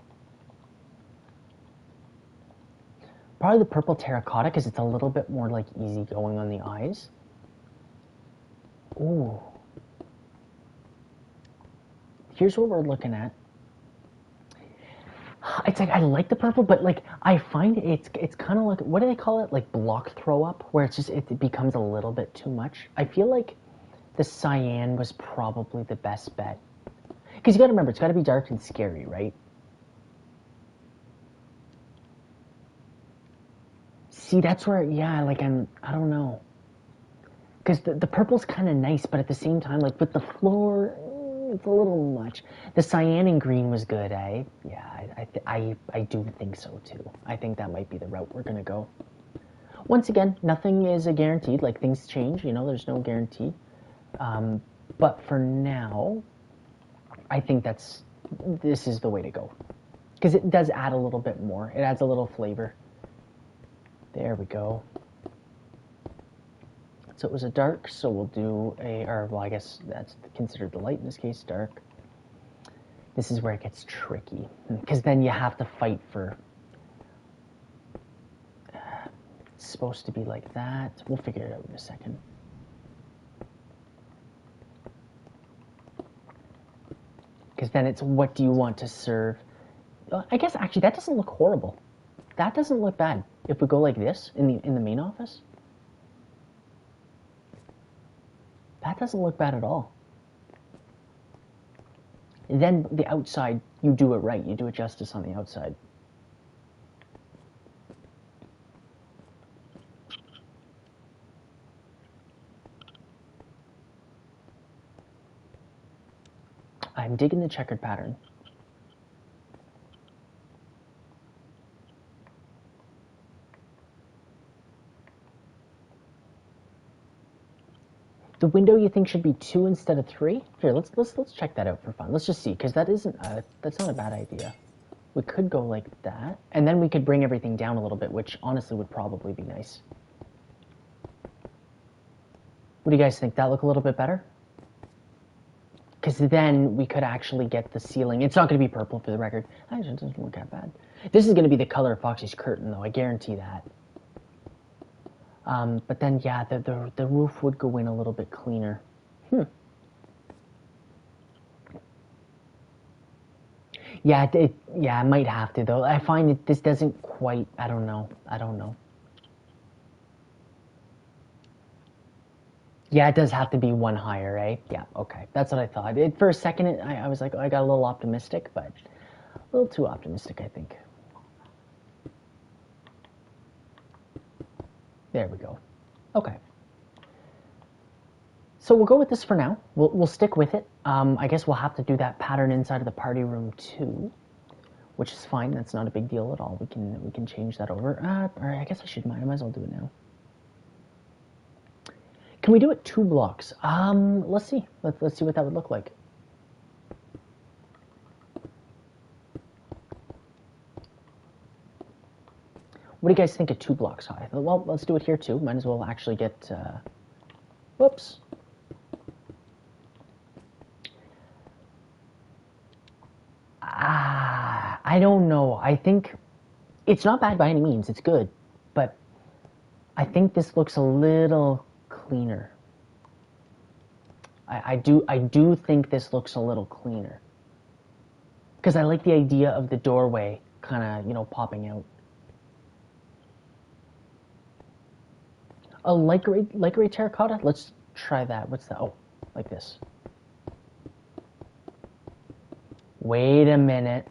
Speaker 1: Probably the purple terracotta because it's a little bit more like easygoing on the eyes. Ooh. Here's what we're looking at. It's like I like the purple, but like I find it's kind of like, what do they call it? Like block throw up, where it's just it becomes a little bit too much. I feel like the cyan was probably the best bet because you got to remember it's got to be dark and scary, right? See, that's where, yeah, like I don't know. Because the purple's kind of nice, but at the same time, like with the floor, it's a little much. The cyan and green was good, eh? Yeah, I do think so too. I think that might be the route we're gonna go. Once again, nothing is a guaranteed. Like, things change, you know, there's no guarantee. But for now, I think this is the way to go. Because it does add a little bit more. It adds a little flavor. There we go. So it was a dark, so we'll do well, I guess that's considered the light in this case, dark. This is where it gets tricky. Because then you have to fight for... It's supposed to be like that. We'll figure it out in a second. Because then it's, what do you want to serve? I guess actually that doesn't look horrible. That doesn't look bad. If we go like this in the main office, that doesn't look bad at all. And then the outside, you do it right. You do it justice on the outside. I'm digging the checkered pattern. The window you think should be 2 instead of 3? Here, let's check that out for fun. Let's just see, because that's not a bad idea. We could go like that, and then we could bring everything down a little bit, which honestly would probably be nice. What do you guys think? That look a little bit better? Because then we could actually get the ceiling. It's not going to be purple, for the record. Actually, it doesn't look that bad. This is going to be the color of Foxy's curtain, though. I guarantee that. But then, yeah, the roof would go in a little bit cleaner. Yeah, I might have to, though. I find that this doesn't quite... I don't know. Yeah, it does have to be one higher, eh? Yeah, okay. That's what I thought. For a second, I was like, I got a little optimistic, but a little too optimistic, I think. There we go. Okay. So we'll go with this for now. We'll stick with it. I guess we'll have to do that pattern inside of the party room too, which is fine. That's not a big deal at all. We can change that over. Or I guess I might as well do it now. Can we do it 2 blocks? Let's see. Let's see what that would look like. What do you guys think of 2 blocks high? Well, let's do it here too. Might as well actually get... whoops. I don't know. I think it's not bad by any means. It's good. But I think this looks a little cleaner. I do think this looks a little cleaner. Because I like the idea of the doorway kind of, you know, popping out. A light gray terracotta? Let's try that. What's that? Oh, like this. Wait a minute.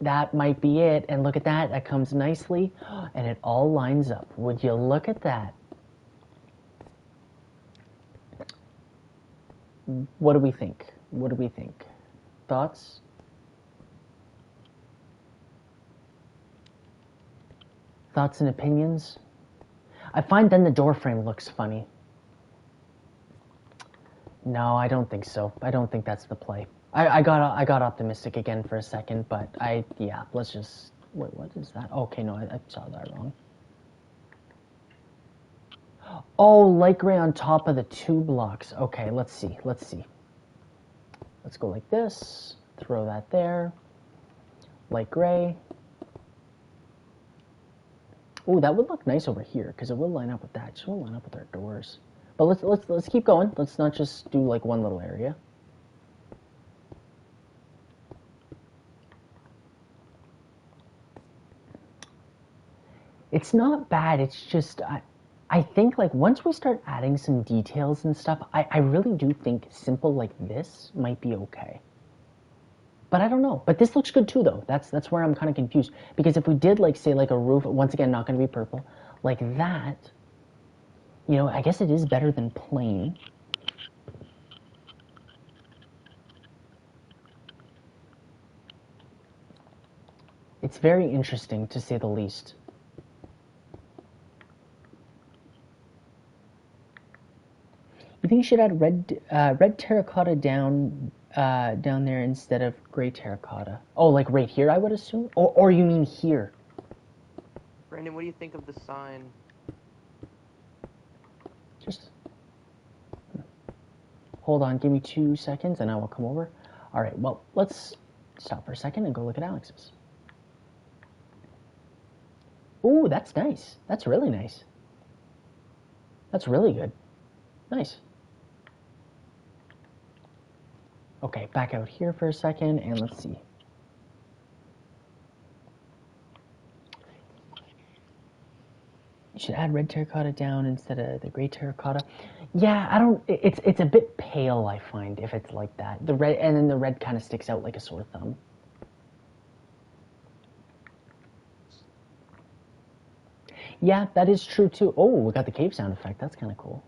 Speaker 1: That might be it. And look at that. That comes nicely. And it all lines up. Would you look at that? What do we think? Thoughts? Thoughts and opinions? I find then the door frame looks funny. No, I don't think so. I don't think that's the play. I got optimistic again for a second, but yeah, let's just... Wait, what is that? Okay, no, I saw that wrong. Oh, light gray on top of the 2 blocks. Okay, let's see. Let's go like this. Throw that there. Light gray. Oh, that would look nice over here, because it will line up with that. It just won't line up with our doors. But let's keep going. Let's not just do like one little area. It's not bad. It's just I think like once we start adding some details and stuff, I really do think simple like this might be okay. But I don't know. But this looks good too, though. That's where I'm kind of confused. Because if we did, like, say, like a roof, once again, not going to be purple, like that, you know, I guess it is better than plain. It's very interesting, to say the least. You think you should add red terracotta down there instead of gray terracotta? Oh, like right here, I would assume? Or you mean here?
Speaker 2: Brandon, what do you think of the sign?
Speaker 1: Just hold on, give me 2 seconds and I will come over. All right, well, let's stop for a second and go look at Alex's. Ooh, that's nice. That's really nice. That's really good. Nice. Okay, back out here for a second and let's see. You should add red terracotta down instead of the gray terracotta. Yeah, I don't. It's a bit pale, I find, if it's like that. The red, and then the red kind of sticks out like a sore thumb. Yeah, that is true too. Oh, we got the cave sound effect. That's kind of cool.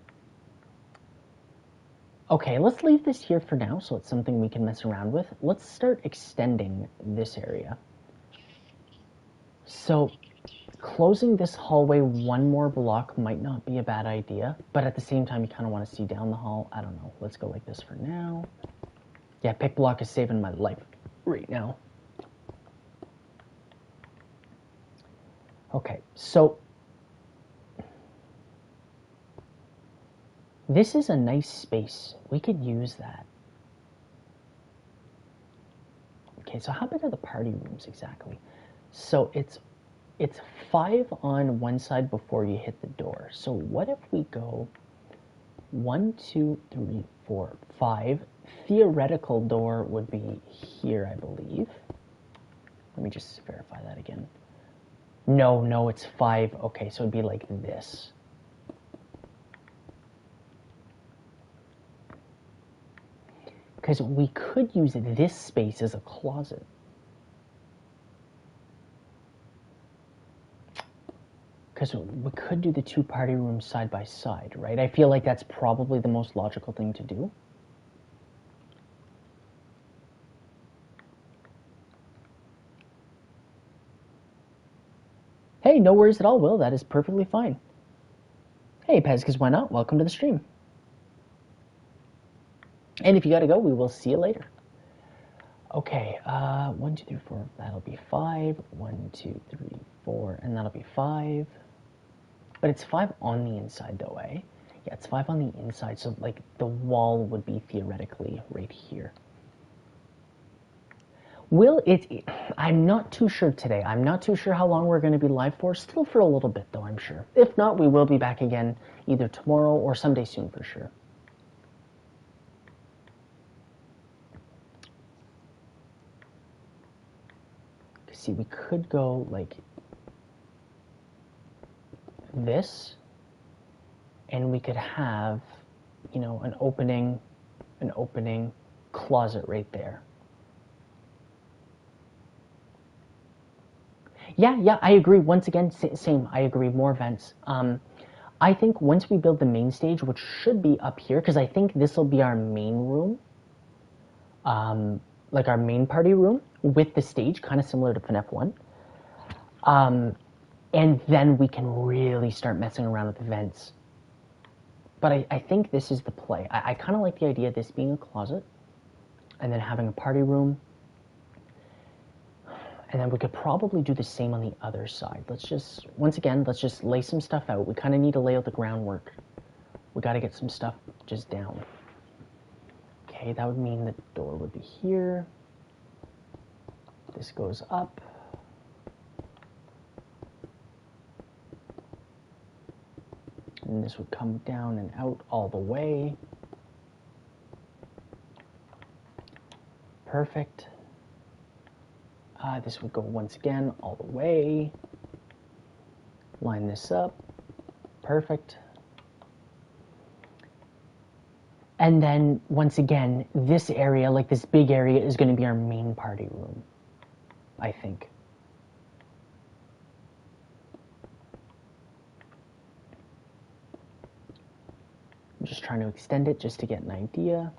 Speaker 1: Okay, let's leave this here for now, so it's something we can mess around with. Let's start extending this area. So closing this hallway one more block might not be a bad idea, but at the same time, you kind of want to see down the hall. I don't know. Let's go like this for now. Yeah, pick block is saving my life right now. Okay, so this is a nice space. We could use that. Okay, so how big are the party rooms exactly? So it's 5 on one side before you hit the door. So what if we go 1, 2, 3, 4, 5? Theoretical door would be here, I believe. Let me just verify that again. No, it's 5. Okay, so it'd be like this. Because we could use this space as a closet. Because we could do the 2 party rooms side by side, right? I feel like that's probably the most logical thing to do. Hey, no worries at all, Will. That is perfectly fine. Hey, Pez, because why not? Welcome to the stream. And if you gotta go, we will see you later. Okay, 1, 2, 3, 4, that'll be 5. 1, 2, 3, 4, and that'll be 5. But it's 5 on the inside, though, eh? Yeah, it's 5 on the inside, so, like, the wall would be theoretically right here. I'm not too sure today. I'm not too sure how long we're going to be live for. Still for a little bit, though, I'm sure. If not, we will be back again either tomorrow or someday soon for sure. See, we could go like this, and we could have, you know, an opening closet right there. Yeah, I agree. Once again, same. I agree. More vents. I think once we build the main stage, which should be up here, because I think this will be our main room, like our main party room with the stage, kind of similar to FNAF 1. And then we can really start messing around with the vents. But I think this is the play. I kind of like the idea of this being a closet, and then having a party room. And then we could probably do the same on the other side. Let's just lay some stuff out. We kind of need to lay out the groundwork. We got to get some stuff just down. Okay, that would mean the door would be here. This goes up. And this would come down and out all the way. Perfect. This would go once again all the way. Line this up. Perfect. And then, once again, this area, like this big area, is going to be our main party room, I think. I'm just trying to extend it just to get an idea.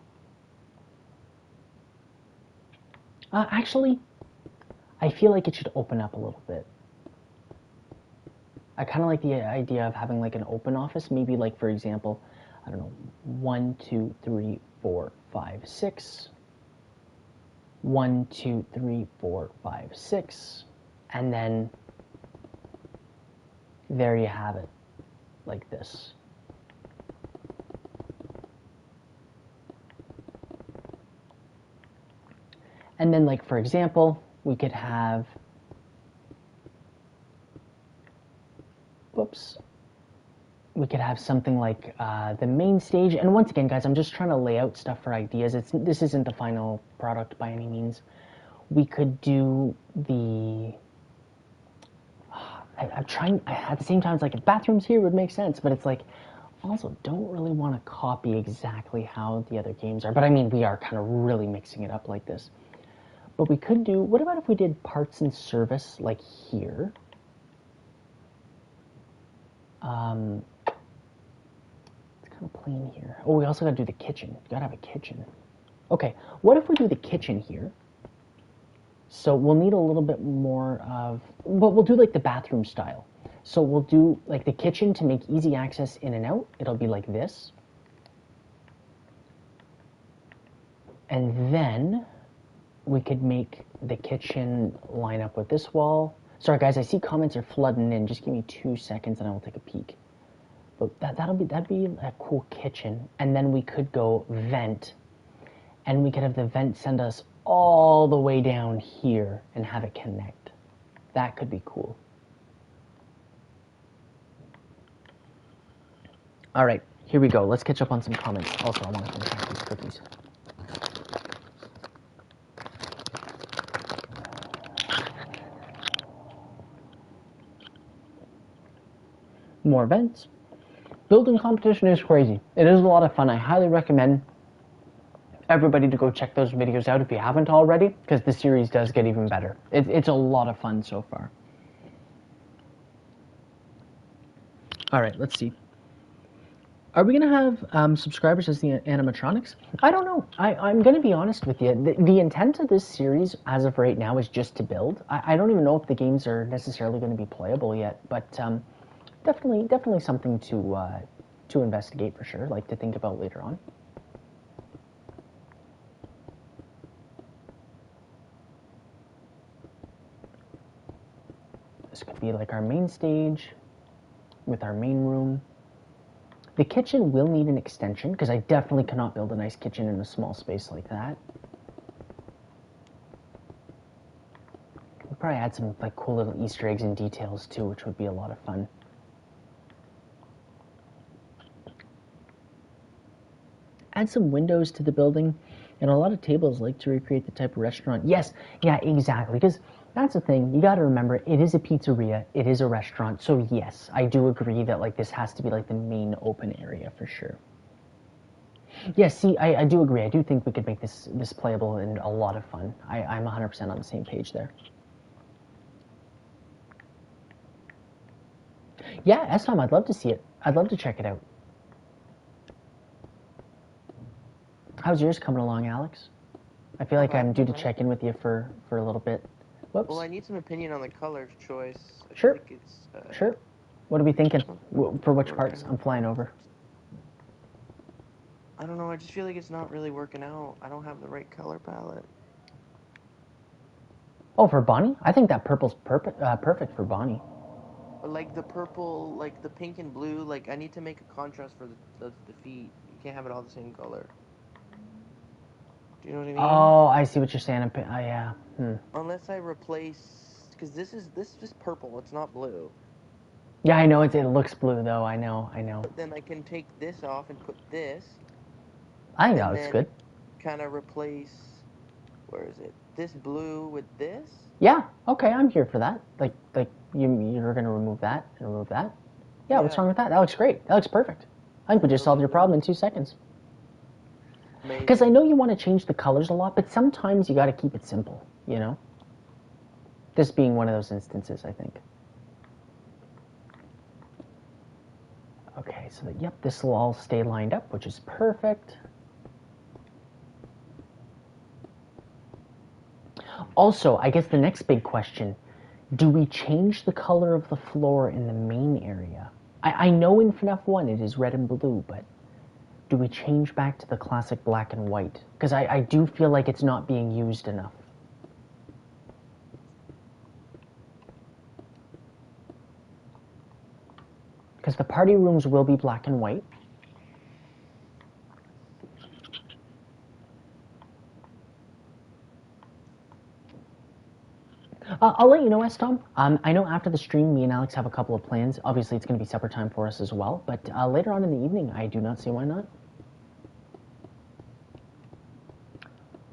Speaker 1: Actually, I feel like it should open up a little bit. I kind of like the idea of having like an open office, maybe like, for example, I don't know, 1, 2, 3, 4, 5, 6. 1, 2, 3, 4, 5, 6. And then there you have it, like this. And then, like, for example, we could have, whoops, we could have something like the main stage. And once again, guys, I'm just trying to lay out stuff for ideas. This isn't the final product by any means. We could do the, I'm trying, at the same time, it's like if bathrooms here would make sense, but it's like, also don't really want to copy exactly how the other games are. But I mean, we are kind of really mixing it up like this. But we could do, what about if we did parts and service like here? It's kind of plain here. Oh, we also got to do the kitchen. You got to have a kitchen. Okay, what if we do the kitchen here? So we'll need a little bit more of, but we'll do like the bathroom style. So we'll do like the kitchen to make easy access in and out. It'll be like this. And then we could make the kitchen line up with this wall. Sorry guys, I see comments are flooding in. Just give me 2 seconds and I will take a peek. But that'd be a cool kitchen. And then we could go vent. And we could have the vent send us all the way down here and have it connect. That could be cool. All right, here we go. Let's catch up on some comments. Also, I want to finish these cookies. More vents. Building competition is crazy. It is a lot of fun. I highly recommend everybody to go check those videos out if you haven't already, because the series does get even better. It's a lot of fun so far. All right, let's see. Are we going to have subscribers as the animatronics? I don't know. I'm going to be honest with you. The intent of this series, as of right now, is just to build. I don't even know if the games are necessarily going to be playable yet, but definitely something to investigate for sure, like to think about later on. This could be like our main stage with our main room. The kitchen will need an extension, because I definitely cannot build a nice kitchen in a small space like that. We'll probably add some like cool little Easter eggs and details too, which would be a lot of fun. Add some windows to the building, and a lot of tables like to recreate the type of restaurant. Yes, yeah, exactly, because that's the thing. You got to remember, it is a pizzeria, it is a restaurant, so yes, I do agree that like this has to be like the main open area for sure. Yes, see, I do agree. I do think we could make this playable and a lot of fun. I'm 100% on the same page there. Yeah, S-Tom, I'd love to see it. I'd love to check it out. How's yours coming along, Alex? I feel like I'm due to check in with you for a little bit. Whoops.
Speaker 2: Well, I need some opinion on the color choice.
Speaker 1: Sure. Sure. What are we thinking? For which parts? I'm flying over.
Speaker 2: I don't know. I just feel like it's not really working out. I don't have the right color palette.
Speaker 1: Oh, for Bonnie? I think that purple's perfect for Bonnie.
Speaker 2: Like the purple, like the pink and blue. Like I need to make a contrast for the feet. You can't have it all the same color. Do you know what I mean?
Speaker 1: Oh, I see what you're saying. Yeah.
Speaker 2: Unless I replace, because this is just purple. It's not blue.
Speaker 1: Yeah, I know it looks blue though. I know.
Speaker 2: But then I can take this off and put this.
Speaker 1: I think that looks good.
Speaker 2: Kind of replace. Where is it? This blue with this.
Speaker 1: Yeah. Okay, I'm here for that. Like you're gonna remove that and remove that. Yeah. What's wrong with that? That looks great. That looks perfect. I think we just solved your problem in 2 seconds. Because I know you want to change the colors a lot, but sometimes you got to keep it simple, you know? This being one of those instances, I think. Okay, so yep, this will all stay lined up, which is perfect. Also, I guess the next big question, do we change the color of the floor in the main area? I know in FNAF 1 it is red and blue, but do we change back to the classic black and white? Because I do feel like it's not being used enough. Because the party rooms will be black and white. I'll let you know, S-Tom. I know after the stream, me and Alex have a couple of plans. Obviously, it's going to be supper time for us as well. But later on in the evening, I do not see why not.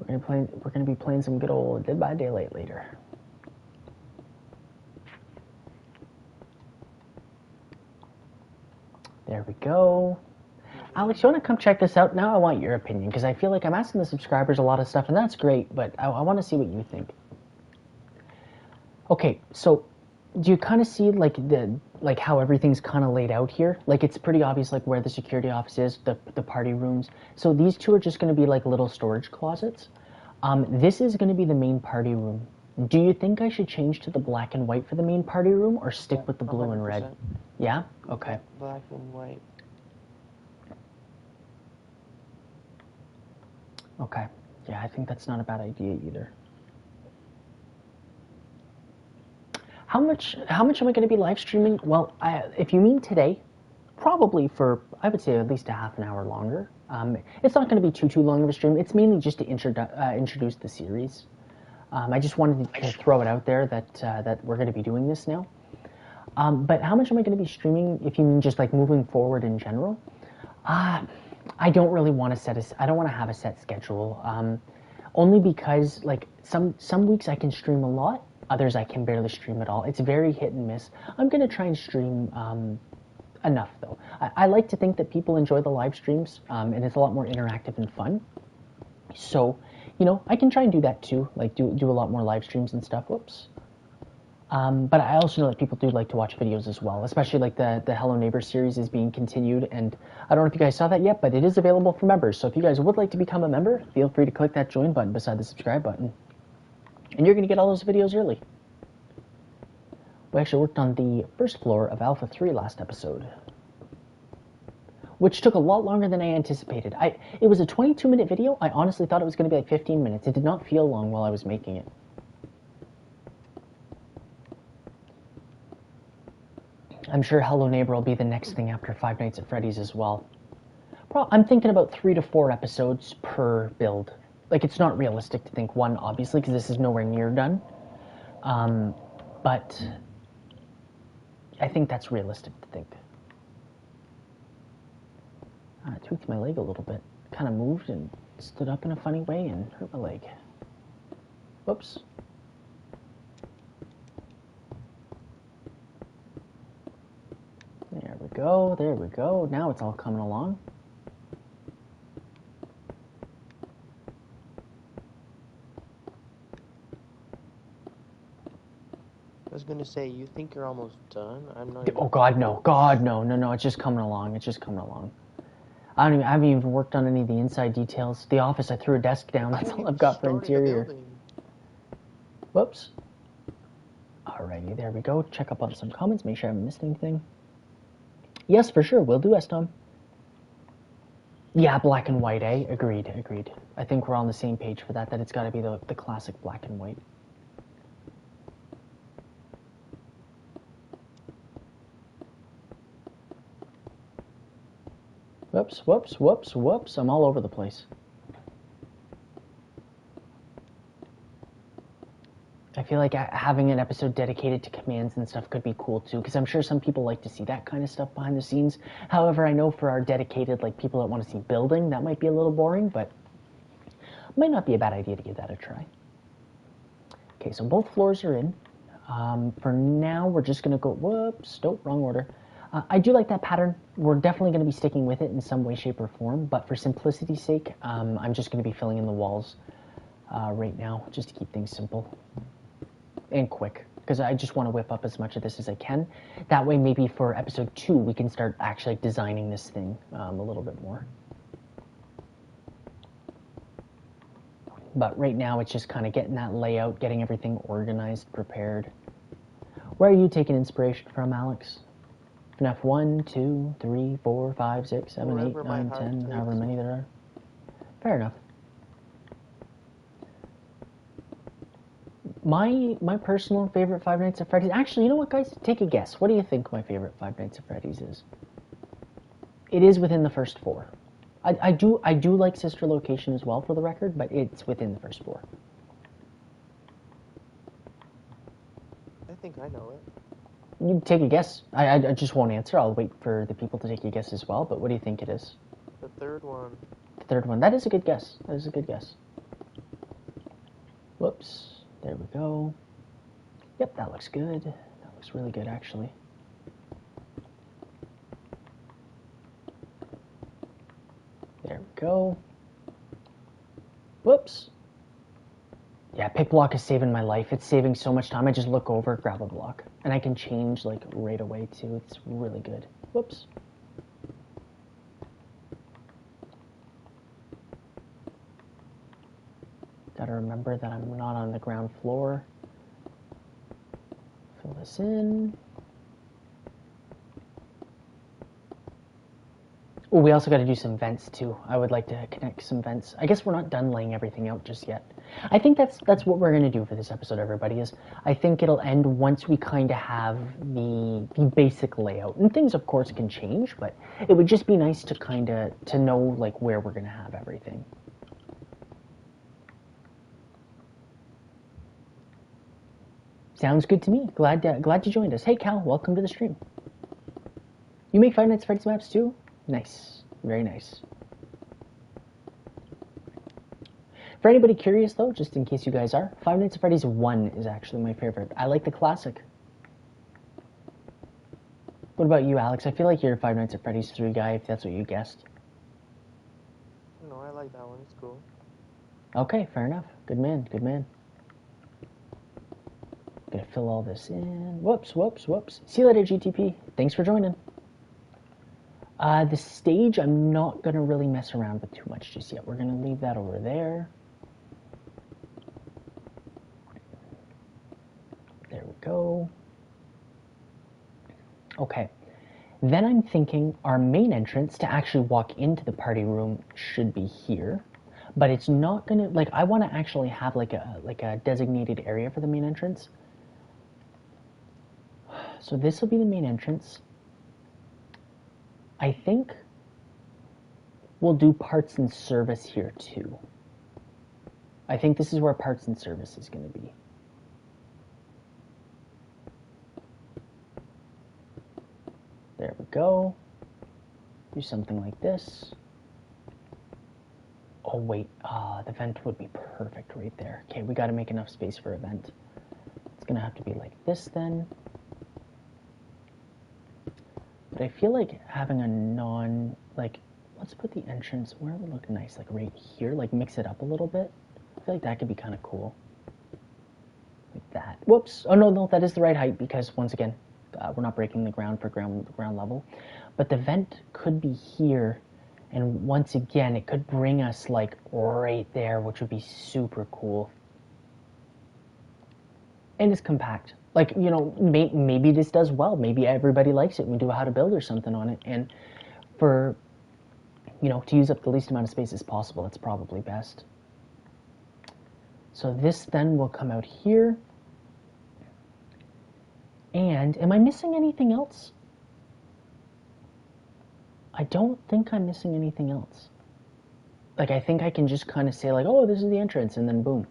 Speaker 1: We're going to be playing some good old Dead by Daylight later. There we go. Alex, you want to come check this out? Now I want your opinion, because I feel like I'm asking the subscribers a lot of stuff, and that's great, but I want to see what you think. Okay, so do you kind of see like how everything's kind of laid out here? Like it's pretty obvious like where the security office is, the party rooms. So these two are just going to be like little storage closets. This is going to be the main party room. Do you think I should change to the black and white for the main party room, or stick with the blue and red? Yeah? Okay.
Speaker 2: Black and white.
Speaker 1: Okay. Yeah, I think that's not a bad idea either. How much am I going to be live streaming? Well, if you mean today, probably for, I would say, at least a half an hour longer. It's not going to be too long of a stream. It's mainly just to introduce the series. I just wanted to throw it out there that we're going to be doing this now. But how much am I going to be streaming, if you mean just like moving forward in general? I don't really want to I don't want to have a set schedule. Only because like some weeks I can stream a lot, others I can barely stream at all. It's very hit and miss. I'm going to try and stream enough though. I like to think that people enjoy the live streams, and it's a lot more interactive and fun. So, you know, I can try and do that too, like do a lot more live streams and stuff. Whoops. But I also know that people do like to watch videos as well, especially like the Hello Neighbor series is being continued, and I don't know if you guys saw that yet, but it is available for members. So if you guys would like to become a member, feel free to click that join button beside the subscribe button, and you're going to get all those videos early. We actually worked on the first floor of Alpha 3 last episode, which took a lot longer than I anticipated. It was a 22-minute video. I honestly thought it was going to be like 15 minutes. It did not feel long while I was making it. I'm sure Hello Neighbor will be the next thing after Five Nights at Freddy's as well. I'm thinking about 3 to 4 episodes per build. Like, it's not realistic to think one, obviously, because this is nowhere near done. But I think that's realistic to think. I tweaked my leg a little bit. Kind of moved and stood up in a funny way and hurt my leg. Whoops. There we go, there we go. Now it's all coming along.
Speaker 2: I was gonna say, you think you're almost done? I'm not.
Speaker 1: Oh God, no! God, no! No! It's just coming along. It's just coming along. I haven't even worked on any of the inside details. The office, I threw a desk down. That's all I've got for interior. Whoops. Alrighty, there we go. Check up on some comments. Make sure I haven't missed anything. Yes, for sure. Will do, S-Tom. Yeah, black and white, eh? Agreed, agreed. I think we're on the same page for that it's got to be the classic black and white. Whoops, whoops, whoops, whoops. I'm all over the place. I feel like having an episode dedicated to commands and stuff could be cool too, because I'm sure some people like to see that kind of stuff behind the scenes. However, I know for our dedicated like people that want to see building, that might be a little boring, but might not be a bad idea to give that a try. Okay, so both floors are in. For now, we're just going to go, whoops, nope, wrong order. I do like that pattern. We're definitely going to be sticking with it in some way, shape, or form, but for simplicity's sake, I'm just going to be filling in the walls right now, just to keep things simple and quick, because I just want to whip up as much of this as I can. That way, maybe for episode 2, we can start actually designing this thing a little bit more. But right now it's just kind of getting that layout, getting everything organized, prepared. Where are you taking inspiration from, Alex? FNAF 1, 2, 3, 4, 5, 6, 7, 8,
Speaker 2: Wherever my
Speaker 1: 9,
Speaker 2: heart
Speaker 1: 10, however
Speaker 2: takes
Speaker 1: many
Speaker 2: me.
Speaker 1: there are. Fair enough. My personal favorite Five Nights at Freddy's... Actually, you know what, guys? Take a guess. What do you think my favorite Five Nights at Freddy's is? It is within the first four. I do like Sister Location as well, for the record, but it's within the first four.
Speaker 2: I think I know it.
Speaker 1: You take a guess. I just won't answer. I'll wait for the people to take a guess as well, but what do you think it is?
Speaker 2: The third one.
Speaker 1: The third one. That is a good guess. That is a good guess. Whoops. There we go. Yep, that looks good. That looks really good, actually. There we go. Whoops. Yeah, pick block is saving my life. It's saving so much time. I just look over, grab a block. And I can change, like, right away, too. It's really good. Whoops. Gotta remember that I'm not on the ground floor. Fill this in. Oh, we also got to do some vents too. I would like to connect some vents. I guess we're not done laying everything out just yet. I think that's what we're gonna do for this episode, everybody. Is I think it'll end once we kind of have the basic layout, and things of course can change, but it would just be nice to kind of to know like where we're gonna have everything. Sounds good to me. Glad you joined us. Hey Cal, welcome to the stream. You make Five Nights at Freddy's maps too? Nice. Very nice. For anybody curious, though, just in case you guys are, Five Nights at Freddy's 1 is actually my favorite. I like the classic. What about you, Alex? I feel like you're a Five Nights at Freddy's 3 guy, if that's what you guessed.
Speaker 2: No, I like that one. It's cool.
Speaker 1: Okay, fair enough. Good man, good man. Gonna fill all this in. Whoops, whoops, whoops. See you later, GTP. Thanks for joining. The stage, I'm not gonna really mess around with too much just yet. We're gonna leave that over there. There we go. Okay. Then I'm thinking our main entrance to actually walk into the party room should be here. But it's not gonna, like, I want to actually have like a designated area for the main entrance. So this will be the main entrance. I think we'll do parts and service here too. I think this is where parts and service is going to be. There we go. Do something like this. Oh wait, the vent would be perfect right there. Okay, we got to make enough space for a vent. It's going to have to be like this then. But I feel like having a let's put the entrance where it would look nice, like right here, like mix it up a little bit. I feel like that could be kind of cool. Like that. Whoops. Oh, no, that is the right height because, once again, we're not breaking the ground for ground level. But the vent could be here, and once again, it could bring us, like, right there, which would be super cool. And it's compact. Like, you know, maybe this does well. Maybe everybody likes it. We do a how to build or something on it. And for, you know, to use up the least amount of space as possible, it's probably best. So this then will come out here. And am I missing anything else? I don't think I'm missing anything else. Like, I think I can just kind of say, like, oh, this is the entrance, and then boom.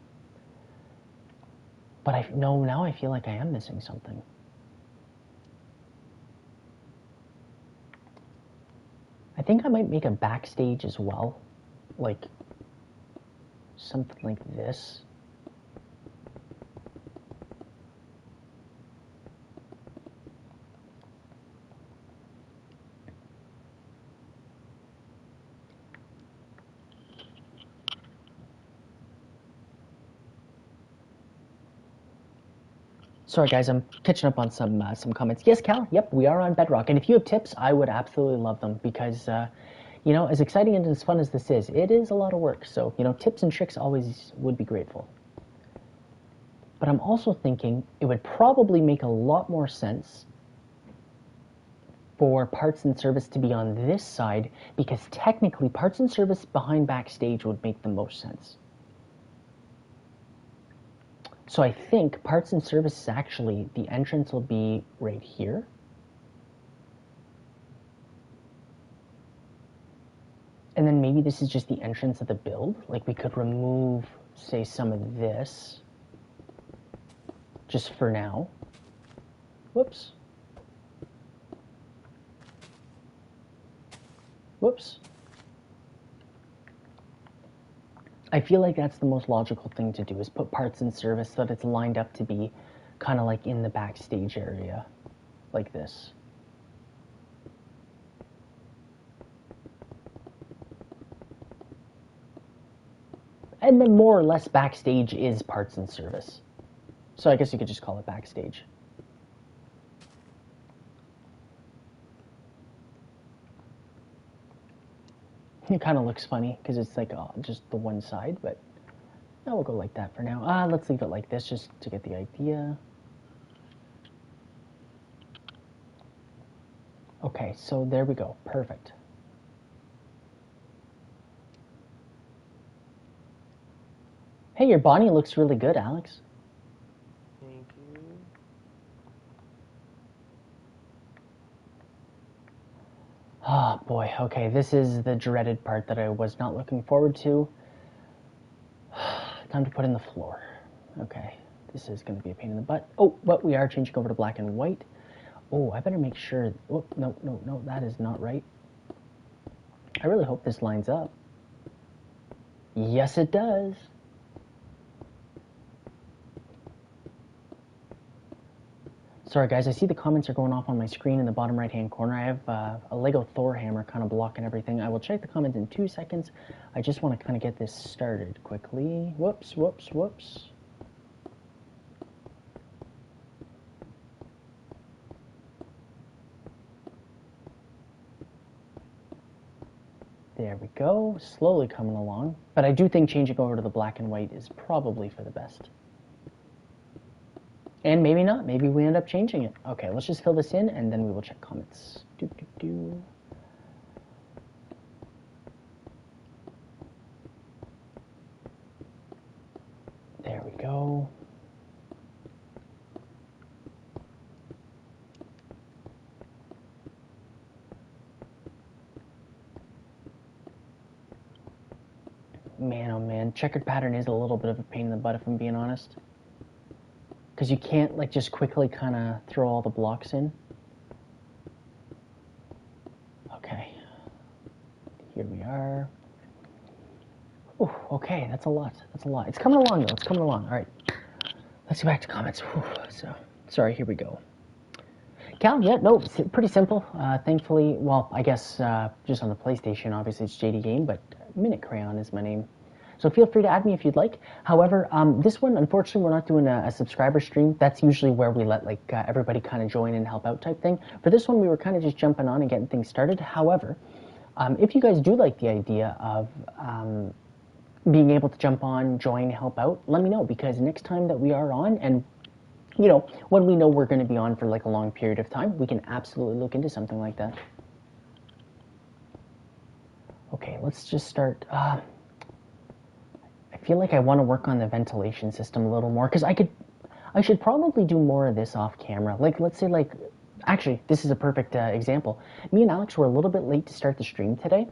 Speaker 1: But now I feel like I am missing something. I think I might make a backstage as well. Like, something like this. Sorry, guys, I'm catching up on some comments. Yes, Cal. Yep, we are on Bedrock, and if you have tips, I would absolutely love them because, You know, as exciting and as fun as this is, it is a lot of work. So, you know, tips and tricks always would be grateful. But I'm also thinking it would probably make a lot more sense for parts and service to be on this side, because technically parts and service behind backstage would make the most sense. So I think parts and service is actually, the entrance will be right here. And then maybe this is just the entrance of the build. Like we could remove, say, some of this just for now. Whoops. Whoops. I feel like that's the most logical thing to do, is put parts in service so that it's lined up to be kind of like in the backstage area, like this. And then more or less backstage is parts and service. So I guess you could just call it backstage. It kind of looks funny because it's like just the one side, but no, we'll go like that for now. Let's leave it like this just to get the idea. Okay, so there we go. Perfect. Hey, your Bonnie looks really good, Alex.
Speaker 2: Thank you.
Speaker 1: Oh boy, okay, this is the dreaded part that I was not looking forward to. Time to put in the floor. Okay, this is going to be a pain in the butt. Oh, but we are changing over to black and white. Oh, I better make sure. Oh, no, that is not right. I really hope this lines up. Yes, it does. Sorry, guys, I see the comments are going off on my screen in the bottom right-hand corner. I have a Lego Thor hammer kind of blocking everything. I will check the comments in 2 seconds. I just want to kind of get this started quickly. Whoops, whoops, whoops. There we go, slowly coming along. But I do think changing over to the black and white is probably for the best. And maybe not, maybe we end up changing it. Okay, let's just fill this in and then we will check comments. There we go. Man, oh man, checkered pattern is a little bit of a pain in the butt if I'm being honest. Because you can't like just quickly kind of throw all the blocks in. Okay, here we are. Ooh, okay, that's a lot. That's a lot. It's coming along though. It's coming along. All right, let's go back to comments. Whew. So, sorry. Here we go. Cal, yeah, no, pretty simple. Thankfully, well, I guess just on the PlayStation, obviously it's JD Game, but Minute Crayon is my name. So feel free to add me if you'd like. However, this one, unfortunately, we're not doing a subscriber stream. That's usually where we let like everybody kind of join and help out type thing. For this one, we were kind of just jumping on and getting things started. However, if you guys do like the idea of being able to jump on, join, help out, let me know, because next time that we are on, and you know, when we know we're going to be on for like a long period of time, we can absolutely look into something like that. Okay, let's just start. I feel like I want to work on the ventilation system a little more, because I should probably do more of this off camera. Like, let's say like, actually, this is a perfect example. Me and Alex were a little bit late to start the stream today.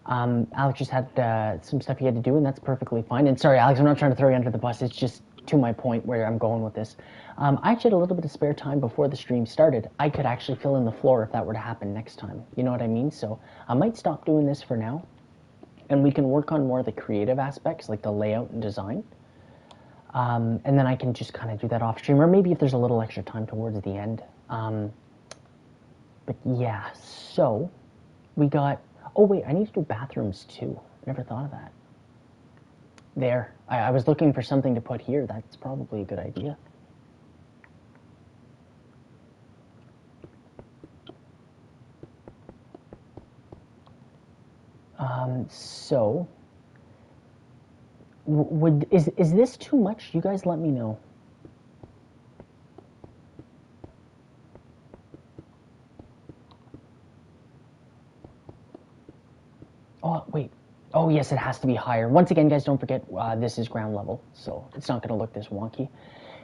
Speaker 1: Alex just had some stuff he had to do, and that's perfectly fine. And sorry, Alex, I'm not trying to throw you under the bus. It's just to my point where I'm going with this. I actually had a little bit of spare time before the stream started. I could actually fill in the floor if that were to happen next time. You know what I mean? So I might stop doing this for now, and we can work on more of the creative aspects, like the layout and design. And then I can just kind of do that off stream, or maybe if there's a little extra time towards the end. But yeah, so we got, oh wait, I need to do bathrooms too. Never thought of that. There, I was looking for something to put here. That's probably a good idea. So, is this too much? You guys let me know. Oh, wait. Oh, yes, it has to be higher. Once again, guys, don't forget, this is ground level, so it's not going to look this wonky.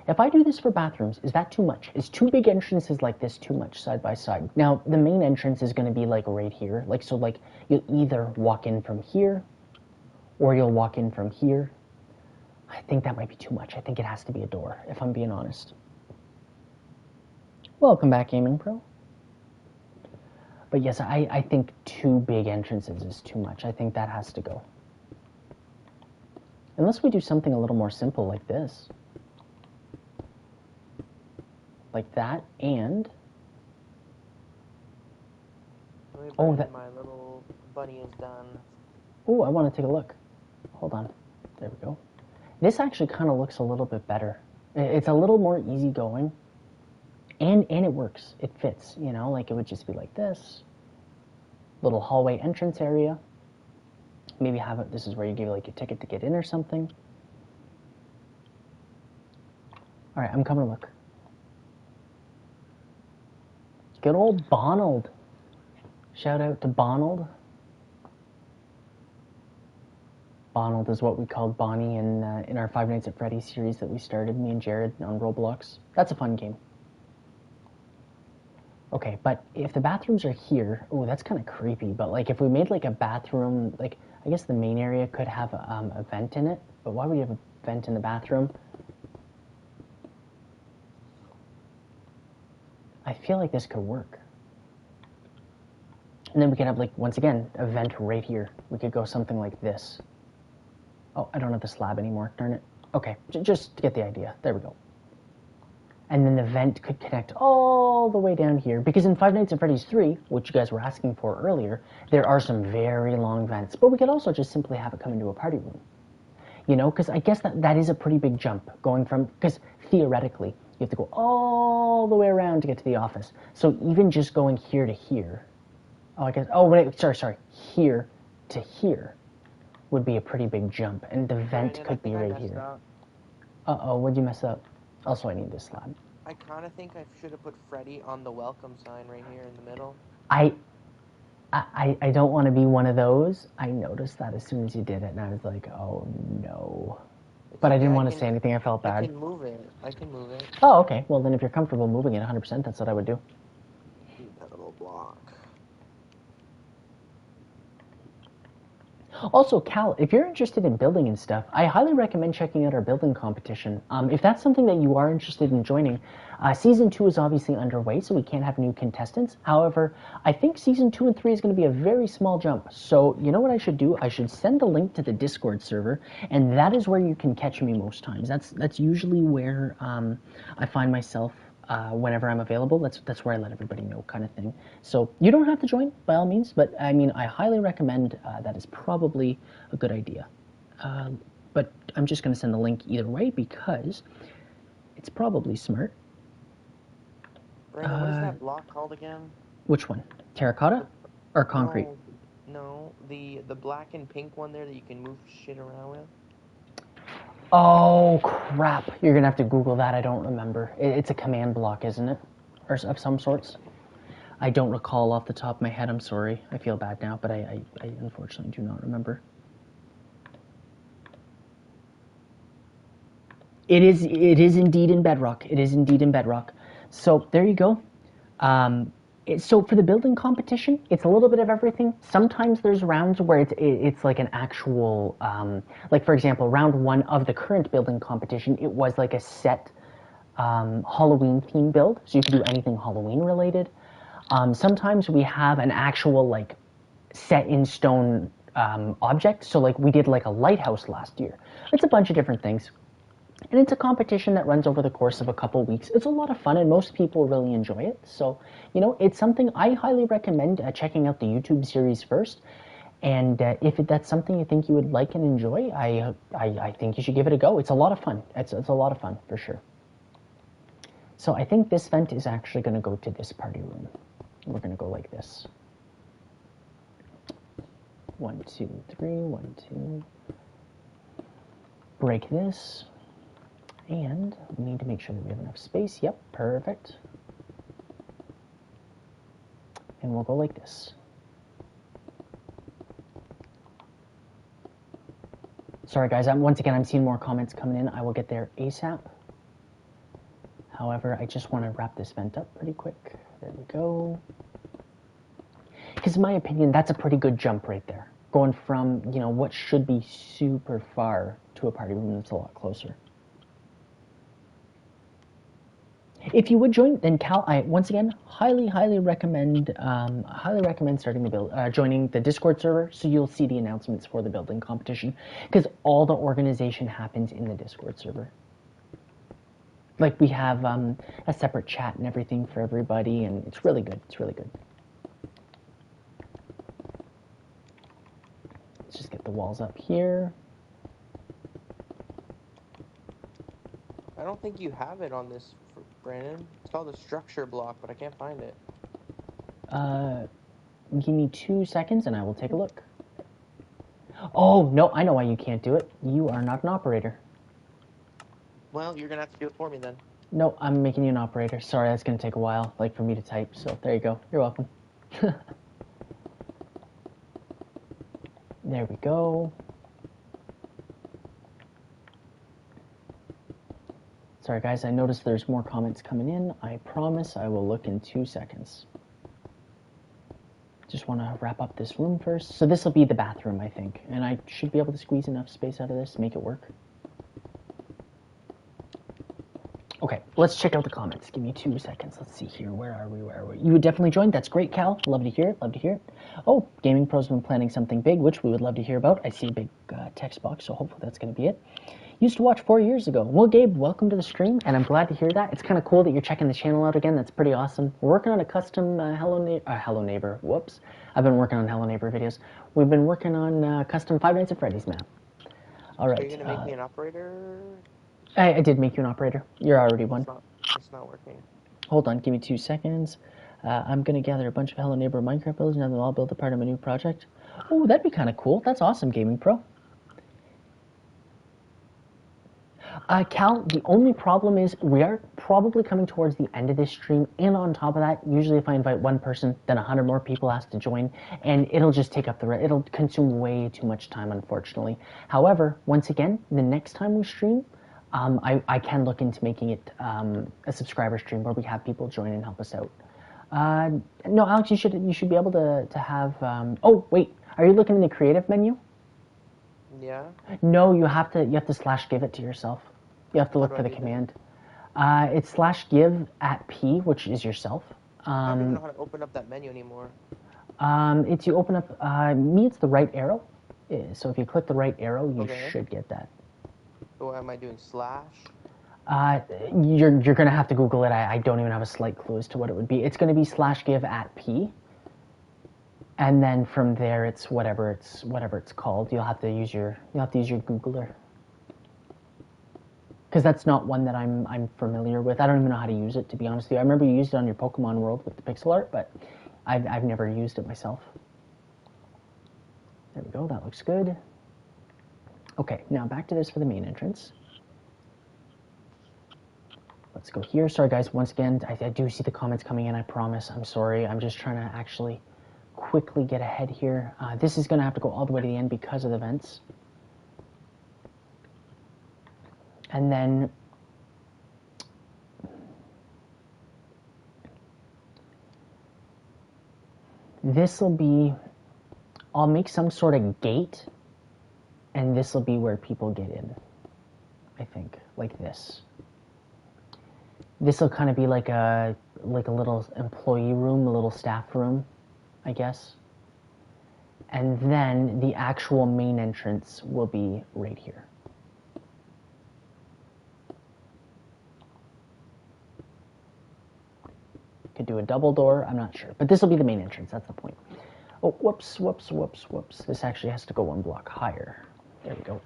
Speaker 1: If I do this for bathrooms, is that too much? Is two big entrances like this too much side by side? Now, the main entrance is going to be like right here. Like, so like you'll either walk in from here or you'll walk in from here. I think that might be too much. I think it has to be a door, if I'm being honest. Welcome back, Gaming Pro. But yes, I think two big entrances is too much. I think that has to go. Unless we do something a little more simple like this. Like that, and...
Speaker 2: Oh, that... My little bunny is done.
Speaker 1: Oh, I want to take a look. Hold on. There we go. This actually kind of looks a little bit better. It's a little more easygoing. And it works. It fits, you know? Like, it would just be like this. Little hallway entrance area. Maybe have it, this is where you give like your ticket to get in or something. Alright, I'm coming to look. Good old Bonald. Shout out to Bonald. Bonald is what we called Bonnie in our Five Nights at Freddy's series that we started, me and Jared, on Roblox. That's a fun game. Okay, but if the bathrooms are here, oh, that's kind of creepy, but like if we made like a bathroom, like I guess the main area could have a vent in it, but why would you have a vent in the bathroom? I feel like this could work. And then we could have, like, once again, a vent right here. We could go something like this. Oh, I don't have the slab anymore, darn it. Okay, just to get the idea. There we go. And then the vent could connect all the way down here. Because in Five Nights at Freddy's 3, which you guys were asking for earlier, there are some very long vents. But we could also just simply have it come into a party room. You know, because I guess that is a pretty big jump, going from, because theoretically, you have to go all the way around to get to the office. So even just going here to here, oh, I guess, oh, wait, sorry, here to here would be a pretty big jump, and the vent could be right here. Uh-oh, what'd you mess up? Also, I need this slab.
Speaker 2: I kind of think I should have put Freddy on the welcome sign right here in the middle.
Speaker 1: I don't want to be one of those. I noticed that as soon as you did it, and I was like, oh, no. But I didn't want to say anything. I felt bad.
Speaker 2: I can move it.
Speaker 1: Oh, okay. Well, then if you're comfortable moving it 100%, that's what I would do.
Speaker 2: That little block.
Speaker 1: Also, Cal, if you're interested in building and stuff, I highly recommend checking out our building competition. If that's something that you are interested in joining, Season 2 is obviously underway, so we can't have new contestants. However, I think Season 2 and 3 is going to be a very small jump. So, you know what I should do? I should send a link to the Discord server, and that is where you can catch me most times. That's usually where I find myself whenever I'm available. That's where I let everybody know, kind of thing. So you don't have to join by all means, but I mean, I highly recommend. That is probably a good idea. But I'm just going to send the link either way because it's probably smart.
Speaker 2: Brandon, what is that block called again?
Speaker 1: Which one? Terracotta or concrete?
Speaker 2: No, the black and pink one there that you can move shit around with.
Speaker 1: Oh, crap. You're going to have to Google that. I don't remember. It's a command block, isn't it? Or of some sorts. I don't recall off the top of my head. I'm sorry. I feel bad now, but I unfortunately do not remember. It is indeed in Bedrock. It is indeed in Bedrock. So there you go. So for the building competition, it's a little bit of everything. Sometimes there's rounds where it's like an actual, like for example, round 1 of the current building competition, it was like a set Halloween theme build, so you can do anything Halloween related. Sometimes we have an actual like set in stone object, so like we did like a lighthouse last year. It's a bunch of different things. And it's a competition that runs over the course of a couple weeks. It's a lot of fun, and most people really enjoy it. So, you know, it's something I highly recommend checking out the YouTube series first. And if that's something you think you would like and enjoy, I think you should give it a go. It's a lot of fun. It's a lot of fun, for sure. So I think this vent is actually going to go to this party room. We're going to go like this. 1, 2, 3, 1, 2. Break this. And we need to make sure that we have enough space. Yep, perfect. And we'll go like this. Sorry guys, once again, I'm seeing more comments coming in. I will get there ASAP. However, I just want to wrap this vent up pretty quick. There we go. Because in my opinion, that's a pretty good jump right there. Going from, you know, what should be super far to a party room that's a lot closer. If you would join, then Cal, I once again highly recommend starting the build, joining the Discord server, so you'll see the announcements for the building competition, because all the organization happens in the Discord server. Like we have a separate chat and everything for everybody, and it's really good. It's really good. Let's just get the walls up here.
Speaker 2: I don't think you have it on this, Brandon. It's called a structure block, but I can't find it.
Speaker 1: Give me 2 seconds and I will take a look. Oh, no, I know why you can't do it. You are not an operator.
Speaker 2: Well, you're going to have to do it for me then.
Speaker 1: No, I'm making you an operator. Sorry, that's going to take a while, like, for me to type. So, there you go. You're welcome. There we go. Sorry, guys, I noticed there's more comments coming in. I promise I will look in 2 seconds. Just want to wrap up this room first. So this will be the bathroom, I think. And I should be able to squeeze enough space out of this to make it work. Okay, let's check out the comments. Give me 2 seconds. Let's see here. Where are we? You would definitely join. That's great, Cal. Love to hear it. Love to hear it. Oh, Gaming Pro's been planning something big, which we would love to hear about. I see a big text box, so hopefully that's going to be it. Used to watch 4 years ago. Well, Gabe, welcome to the stream, and I'm glad to hear that. It's kind of cool that you're checking the channel out again. That's pretty awesome. We're working on a custom Hello Neighbor. Whoops. I've been working on Hello Neighbor videos. We've been working on custom Five Nights at Freddy's map. All right.
Speaker 2: Are you going to make me an operator?
Speaker 1: I did make you an operator. You're already one.
Speaker 2: It's not working.
Speaker 1: Hold on, give me 2 seconds. I'm going to gather a bunch of Hello Neighbor Minecraft builders and have them all build a part of a new project. Oh, that'd be kind of cool. That's awesome, Gaming Pro. Cal, the only problem is we are probably coming towards the end of this stream, and on top of that, usually if I invite one person, then 100 more people ask to join, and it'll just take up it'll consume way too much time, unfortunately. However, once again, the next time we stream, I can look into making it a subscriber stream where we have people join and help us out. No, Alex, you should be able to have. Oh, wait, are you looking in the creative menu?
Speaker 2: Yeah.
Speaker 1: No, you have to slash give it to yourself. You have to look for the command. It's slash give at P, which is yourself.
Speaker 2: I don't even know how to open up that menu anymore.
Speaker 1: It's you open up. It's the right arrow. So if you click the right arrow, you should get that.
Speaker 2: So am I doing slash?
Speaker 1: You're gonna have to Google it. I don't even have a slight clue as to what it would be. It's gonna be slash give at P. And then from there, it's whatever it's called. You'll have to use your Googler, because that's not one that I'm familiar with. I don't even know how to use it, to be honest with you. I remember you used it on your Pokemon World with the pixel art, but I've never used it myself. There we go. That looks good. Okay, now back to this for the main entrance. Let's go here. Sorry, guys. Once again, I do see the comments coming in. I promise. I'm sorry. I'm just trying to actually quickly get ahead here. This is going to have to go all the way to the end because of the vents. And then this will be, I'll make some sort of gate, and this will be where people get in, I think, like this. This will kind of be like a little employee room, a little staff room, I guess. And then the actual main entrance will be right here. Could do a double door, I'm not sure. But this will be the main entrance, that's the point. Oh, whoops. This actually has to go one block higher. There we go.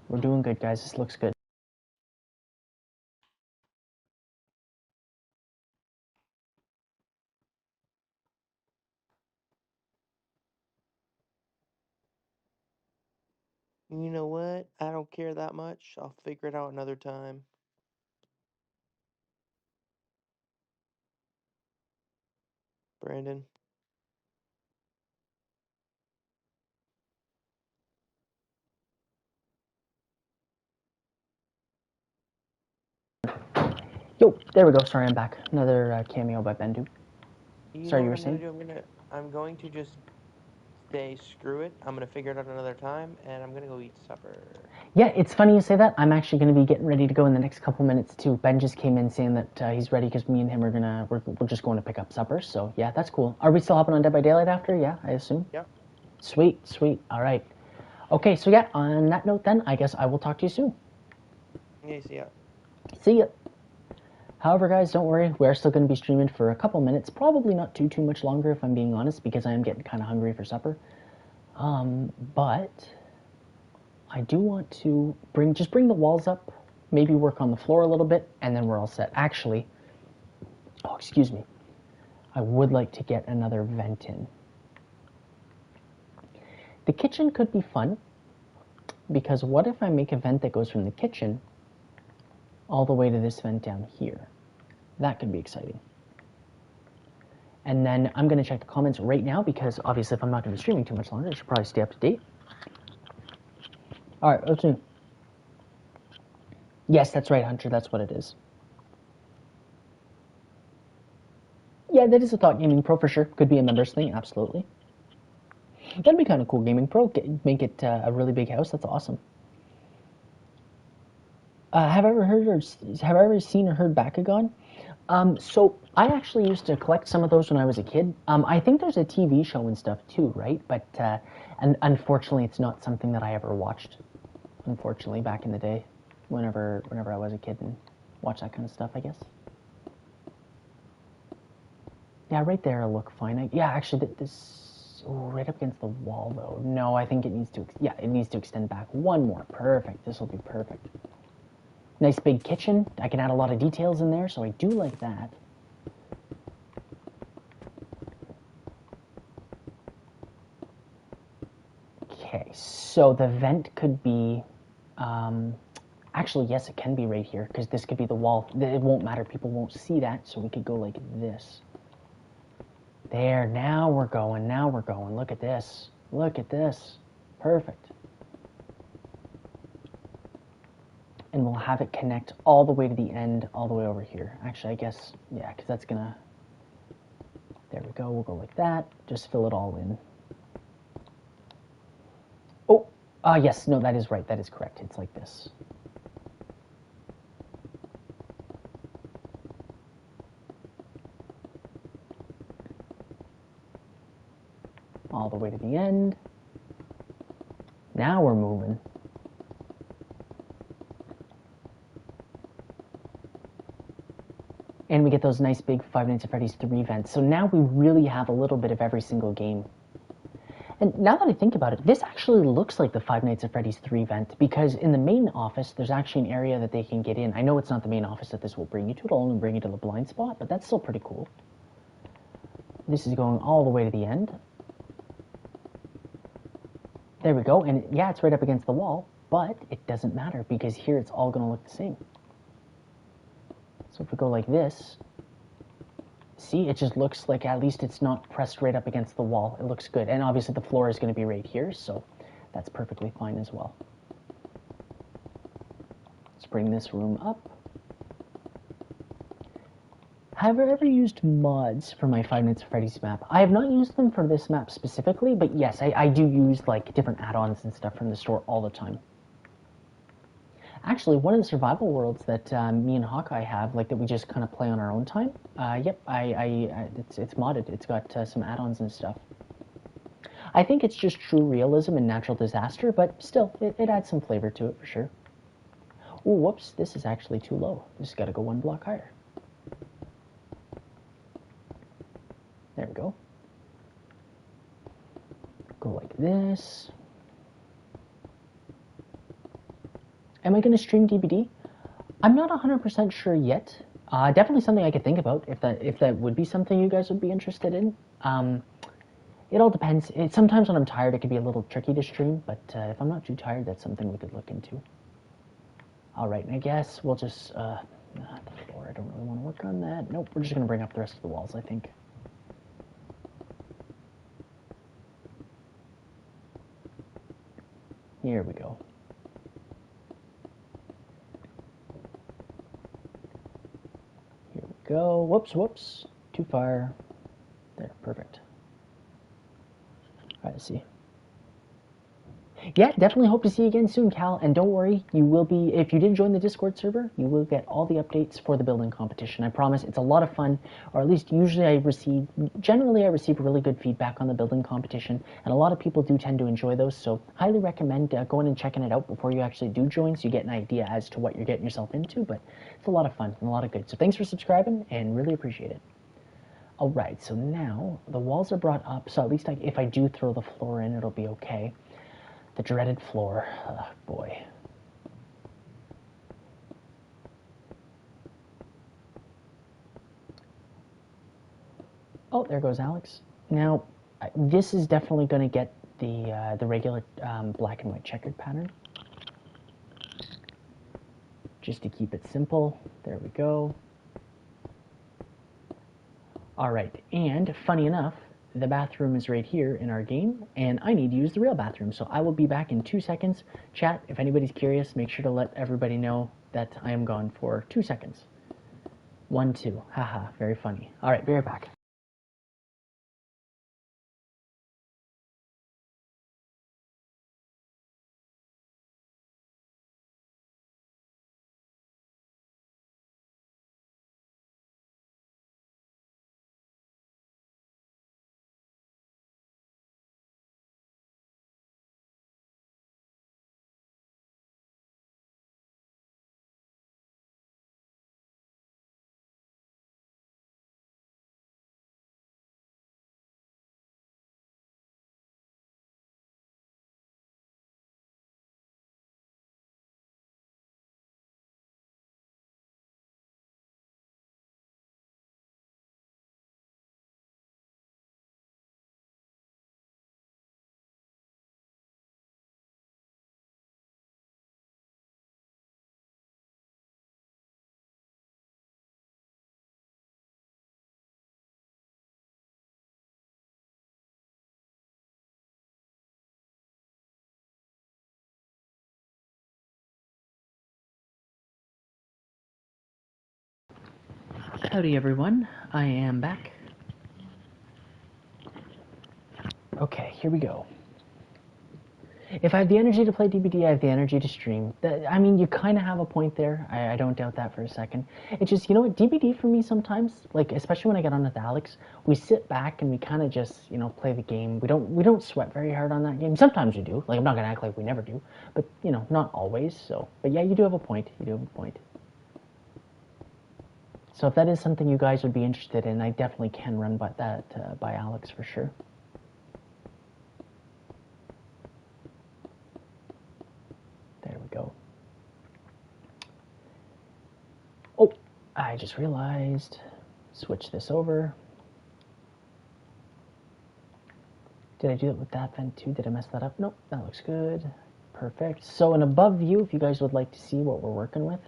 Speaker 1: We're doing good, guys. This looks good.
Speaker 2: You know what? I don't care that much. I'll figure it out another time. Brandon.
Speaker 1: Yo, there we go. Sorry, I'm back. Another cameo by Bendu.
Speaker 2: You know
Speaker 1: Sorry, you
Speaker 2: what
Speaker 1: were
Speaker 2: I'm gonna
Speaker 1: saying?
Speaker 2: do? I'm going to just say screw it. I'm gonna figure it out another time, and I'm gonna go eat supper.
Speaker 1: Yeah, it's funny you say that. I'm actually going to be getting ready to go in the next couple minutes too. Ben just came in saying that he's ready because me and him are we're just going to pick up supper. So yeah, that's cool. Are we still hopping on Dead by Daylight after? Yeah, I assume.
Speaker 2: Yep.
Speaker 1: Sweet, sweet. All right. Okay, so yeah. On that note, then I guess I will talk to you soon.
Speaker 2: Yeah, see ya.
Speaker 1: See ya. However, guys, don't worry. We're still going to be streaming for a couple minutes. Probably not too much longer, if I'm being honest, because I am getting kind of hungry for supper. But I do want to bring the walls up, maybe work on the floor a little bit, and then we're all set. Actually, oh, excuse me. I would like to get another vent in. The kitchen could be fun, because what if I make a vent that goes from the kitchen all the way to this vent down here? That could be exciting. And then I'm going to check the comments right now, because obviously if I'm not going to be streaming too much longer, I should probably stay up to date. All right, let's see. Yes, that's right, Hunter. That's what it is. Yeah, that is a Thought Gaming Pro for sure. Could be a members thing, absolutely. That'd be kind of cool, Gaming Pro. Make it a really big house. That's awesome. Have I ever seen or heard Bakugan? So I actually used to collect some of those when I was a kid. I think there's a TV show and stuff too, right? But and unfortunately, it's not something that I ever watched. Unfortunately, back in the day, whenever I was a kid and watched that kind of stuff, I guess. Yeah, right there, it'll look fine. Yeah, actually, this right up against the wall though. No, I think it needs to. Yeah, it needs to extend back one more. Perfect. This will be perfect. Nice big kitchen. I can add a lot of details in there, so I do like that. Okay, so the vent could be, actually, yes, it can be right here, because this could be the wall. It won't matter, people won't see that, so we could go like this. There, now we're going, look at this. Look at this. Perfect. And we'll have it connect all the way to the end, all the way over here. Actually, I guess, yeah, because that's gonna, there we go, we'll go like that. Just fill it all in. Oh, yes, no, that is right, that is correct. It's like this. All the way to the end. Now we're moving. And we get those nice big Five Nights at Freddy's 3 vents. So now we really have a little bit of every single game. And now that I think about it, this actually looks like the Five Nights at Freddy's 3 vent, because in the main office, there's actually an area that they can get in. I know it's not the main office that this will bring you to. It'll only bring you to the blind spot, but that's still pretty cool. This is going all the way to the end. There we go. And yeah, it's right up against the wall, but it doesn't matter, because here it's all going to look the same. So if we go like this, see, it just looks like at least it's not pressed right up against the wall. It looks good. And obviously the floor is going to be right here, so that's perfectly fine as well. Let's bring this room up. Have I ever used mods for my Five Nights at Freddy's map? I have not used them for this map specifically, but yes, I do use like different add-ons and stuff from the store all the time. Actually, one of the survival worlds that me and Hawkeye have, like that we just kind of play on our own time. Yep, it's modded. It's got some add-ons and stuff. I think it's just true realism and natural disaster, but still, it adds some flavor to it for sure. Oh, whoops! This is actually too low. This has got to go one block higher. There we go. Go like this. Am I going to stream DBD? I'm not 100% sure yet. Definitely something I could think about if that would be something you guys would be interested in. It all depends. Sometimes when I'm tired, it can be a little tricky to stream, but if I'm not too tired, that's something we could look into. All right, and I guess we'll just, the floor, I don't really want to work on that. Nope, we're just going to bring up the rest of the walls, I think. Here we go. Here we go. Whoops, whoops. Too far. There, perfect. All right, let's see. Yeah, definitely hope to see you again soon, Cal. And don't worry, you will be, if you did join the Discord server, you will get all the updates for the building competition. I promise it's a lot of fun, or at least generally I receive really good feedback on the building competition, and a lot of people do tend to enjoy those, so highly recommend going and checking it out before you actually do join, so you get an idea as to what you're getting yourself into, but it's a lot of fun and a lot of good. So thanks for subscribing, and really appreciate it. Alright, so now the walls are brought up, so at least if I do throw the floor in, it'll be okay. The dreaded floor. Oh, boy. Oh, there goes Alex. Now, this is definitely going to get the regular black and white checkered pattern. Just to keep it simple. There we go. All right, and funny enough, the bathroom is right here in our game, and I need to use the real bathroom, so I will be back in 2 seconds. Chat, if anybody's curious, make sure to let everybody know that I am gone for 2 seconds. 1, 2. Haha, very funny. All right, be right back. Howdy everyone, I am back. Okay, here we go. If I have the energy to play DBD, I have the energy to stream. I mean, you kind of have a point there. I don't doubt that for a second. It's just, you know what, DBD for me sometimes, like, especially when I get on with Alex, we sit back and we kind of just, you know, play the game. We don't sweat very hard on that game. Sometimes we do. Like, I'm not going to act like we never do. But, you know, not always. So, but yeah, you do have a point. You do have a point. So if that is something you guys would be interested in, I definitely can run that by Alex for sure. There we go. Oh, I just realized. Switch this over. Did I do it with that vent too? Did I mess that up? Nope, that looks good. Perfect. So an above view, if you guys would like to see what we're working with.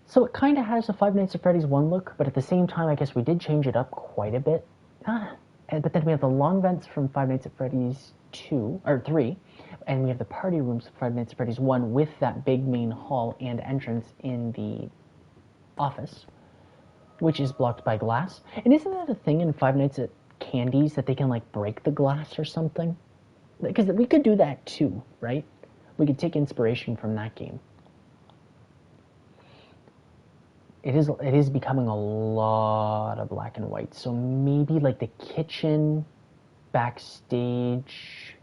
Speaker 1: So it kind of has a Five Nights at Freddy's 1 look, but at the same time, I guess we did change it up quite a bit. But then we have the long vents from Five Nights at Freddy's 2, or 3, and we have the party rooms from Five Nights at Freddy's 1 with that big main hall and entrance in the office, which is blocked by glass. And isn't that a thing in Five Nights at Candy's that they can, like, break the glass or something? Because we could do that too, right? We could take inspiration from that game. It is becoming a lot of black and white. So maybe like the kitchen, backstage,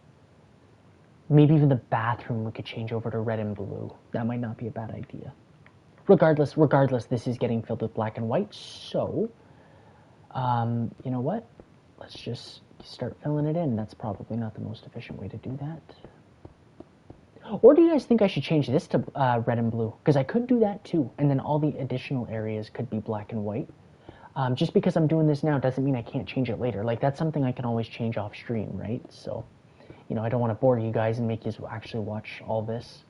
Speaker 1: maybe even the bathroom we could change over to red and blue. That might not be a bad idea. Regardless, this is getting filled with black and white. So, you know what? Let's just start filling it in. That's probably not the most efficient way to do that. Or do you guys think I should change this to red and blue? Because I could do that too, and then all the additional areas could be black and white. Just because I'm doing this now doesn't mean I can't change it later. Like, that's something I can always change off stream, right? So, you know, I don't want to bore you guys and make you actually watch all this.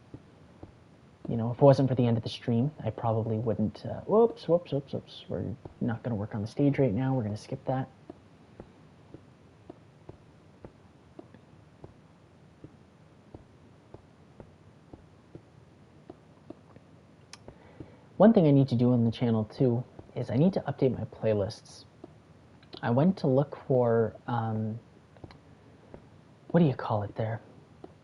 Speaker 1: You know, if it wasn't for the end of the stream, I probably wouldn't. Whoops. We're not going to work on the stage right now. We're going to skip that. One thing I need to do on the channel too is I need to update my playlists. I went to look for, what do you call it there?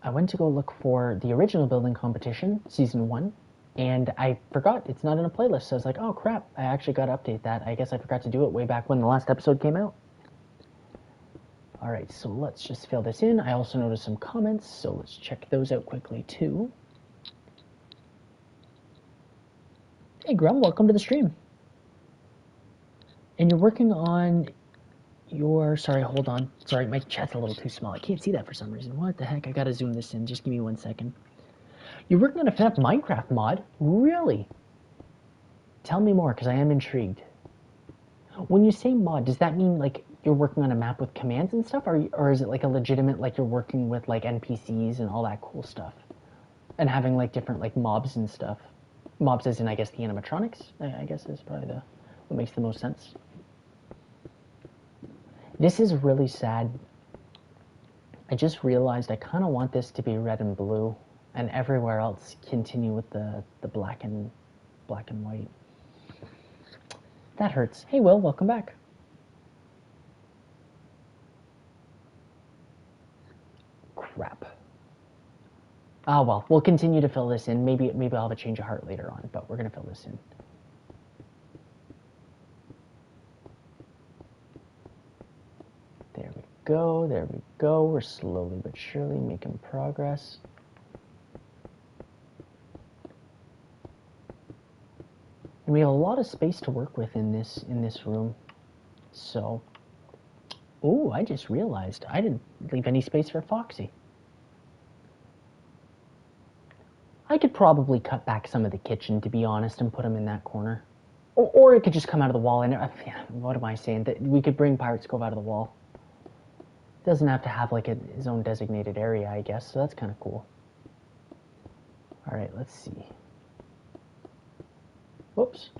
Speaker 1: I went to go look for the original building competition, season 1, and I forgot it's not in a playlist. So I was like, oh crap, I actually got to update that. I guess I forgot to do it way back when the last episode came out. Alright, so let's just fill this in. I also noticed some comments, so let's check those out quickly too. Hey Grum, welcome to the stream. And you're working on your, sorry, hold on. Sorry, my chat's a little too small. I can't see that for some reason. What the heck? I gotta zoom this in. Just give me 1 second. You're working on a FNAF Minecraft mod? Really? Tell me more, because I am intrigued. When you say mod, does that mean like you're working on a map with commands and stuff, or is it like a legitimate, like you're working with like NPCs and all that cool stuff? And having like different like mobs and stuff? Mobs as in, I guess, the animatronics, I guess is probably what makes the most sense. This is really sad. I just realized I kind of want this to be red and blue, and everywhere else continue with the black and white. That hurts. Hey Will, welcome back. Crap. Ah, well, we'll continue to fill this in. Maybe I'll have a change of heart later on, but we're gonna fill this in. There we go, there we go. We're slowly but surely making progress. And we have a lot of space to work with in this room. So, oh, I just realized I didn't leave any space for Foxy. I could probably cut back some of the kitchen, to be honest, and put him in that corner. Or it could just come out of the wall. And what am I saying? That we could bring Pirate's Cove out of the wall. It doesn't have to have like his own designated area, I guess. So that's kind of cool. All right, let's see. Whoops.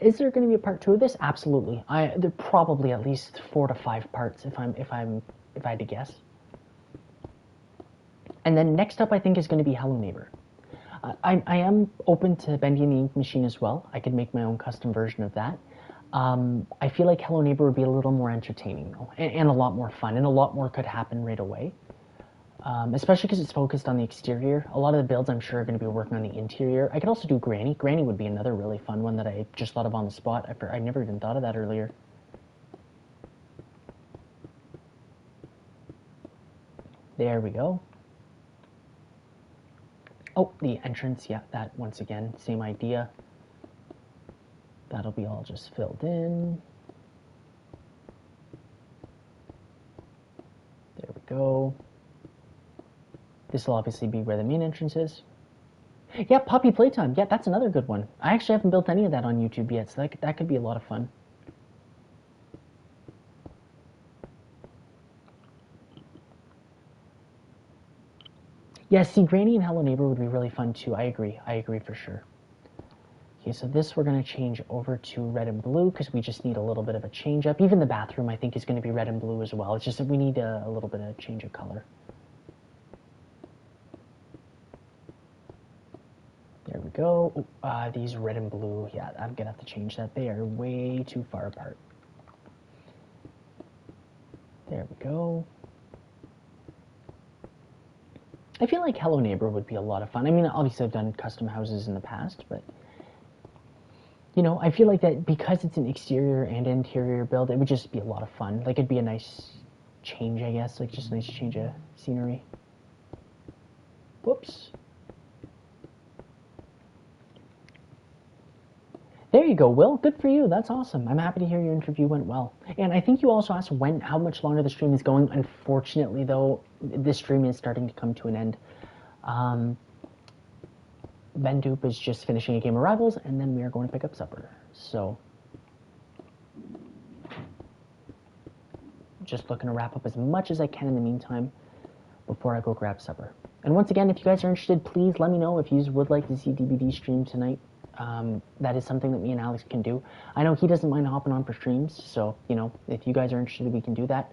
Speaker 1: Is there going to be a part 2 of this? Absolutely. There probably at least 4 to 5 parts if I had to guess. And then next up, I think, is going to be Hello Neighbor. I am open to Bendy and the Ink Machine as well. I could make my own custom version of that. I feel like Hello Neighbor would be a little more entertaining, though, and a lot more fun, and a lot more could happen right away. Especially because it's focused on the exterior. A lot of the builds, I'm sure, are going to be working on the interior. I could also do Granny. Granny would be another really fun one that I just thought of on the spot. I never even thought of that earlier. There we go. Oh, the entrance, yeah, that, once again, same idea. That'll be all just filled in. There we go. This will obviously be where the main entrance is. Yeah, Puppy Playtime. Yeah, that's another good one. I actually haven't built any of that on YouTube yet, so that could be a lot of fun. Yeah, see, Granny and Hello Neighbor would be really fun too. I agree for sure. Okay, so this we're going to change over to red and blue because we just need a little bit of a change up. Even the bathroom, I think, is going to be red and blue as well. It's just that we need a little bit of change of color. There we go. These red and blue, yeah, I'm going to have to change that. They are way too far apart. There we go. I feel like Hello Neighbor would be a lot of fun. I mean, obviously I've done custom houses in the past, but, you know, I feel like that because it's an exterior and interior build, it would just be a lot of fun. Like, it'd be a nice change, I guess, like just a nice change of scenery. Whoops. There you go, Will. Good for you. That's awesome. I'm happy to hear your interview went well. And I think you also asked how much longer the stream is going. Unfortunately, though, this stream is starting to come to an end. Vendoop is just finishing a game of Rivals, and then we are going to pick up supper. So, just looking to wrap up as much as I can in the meantime before I go grab supper. And once again, if you guys are interested, please let me know if you would like to see DBD stream tonight. That is something that me and Alex can do. I know he doesn't mind hopping on for streams, so, you know, if you guys are interested, we can do that.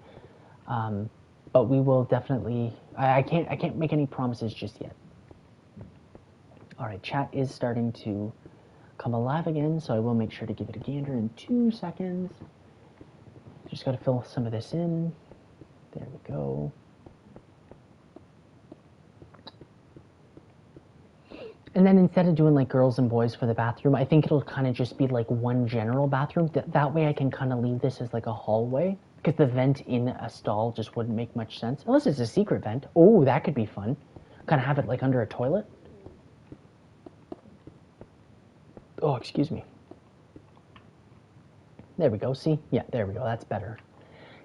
Speaker 1: But we will definitely, I can't make any promises just yet. All right, chat is starting to come alive again, so I will make sure to give it a gander in 2 seconds. Just got to fill some of this in. There we go. And then instead of doing like girls and boys for the bathroom, I think it'll kind of just be like one general bathroom. That way I can kind of leave this as like a hallway, because the vent in a stall just wouldn't make much sense. Unless it's a secret vent. Oh, that could be fun. Kind of have it like under a toilet. Oh, excuse me. There we go. See? Yeah, there we go. That's better.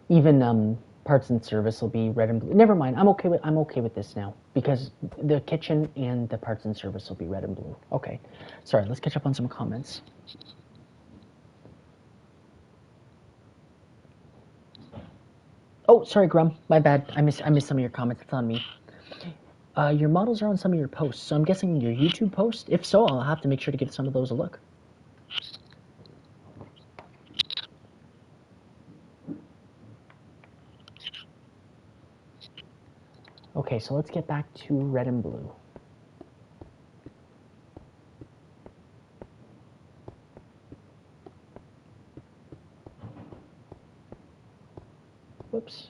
Speaker 1: Even parts and service will be red and blue. Never mind. I'm okay with this now, because the kitchen and the parts and service will be red and blue. Okay. Sorry. Let's catch up on some comments. Oh, sorry, Grum. My bad. I missed some of your comments. It's on me. Your models are on some of your posts, so I'm guessing your YouTube post. If so, I'll have to make sure to give some of those a look. Okay, so let's get back to red and blue. Whoops.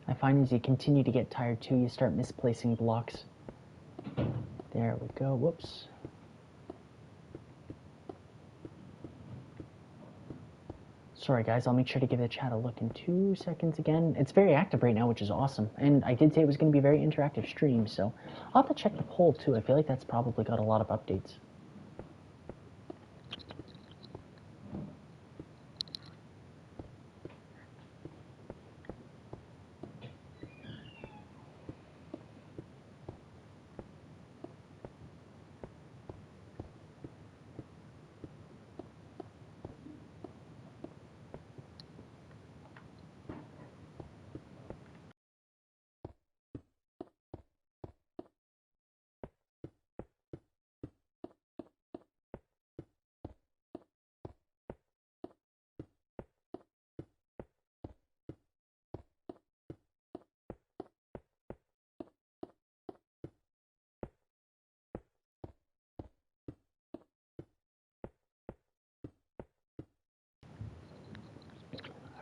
Speaker 1: I find as you continue to get tired too, you start misplacing blocks. There we go. Whoops. Sorry guys, I'll make sure to give the chat a look in 2 seconds again. It's very active right now, which is awesome. And I did say it was going to be a very interactive stream, so I'll have to check the poll too. I feel like that's probably got a lot of updates.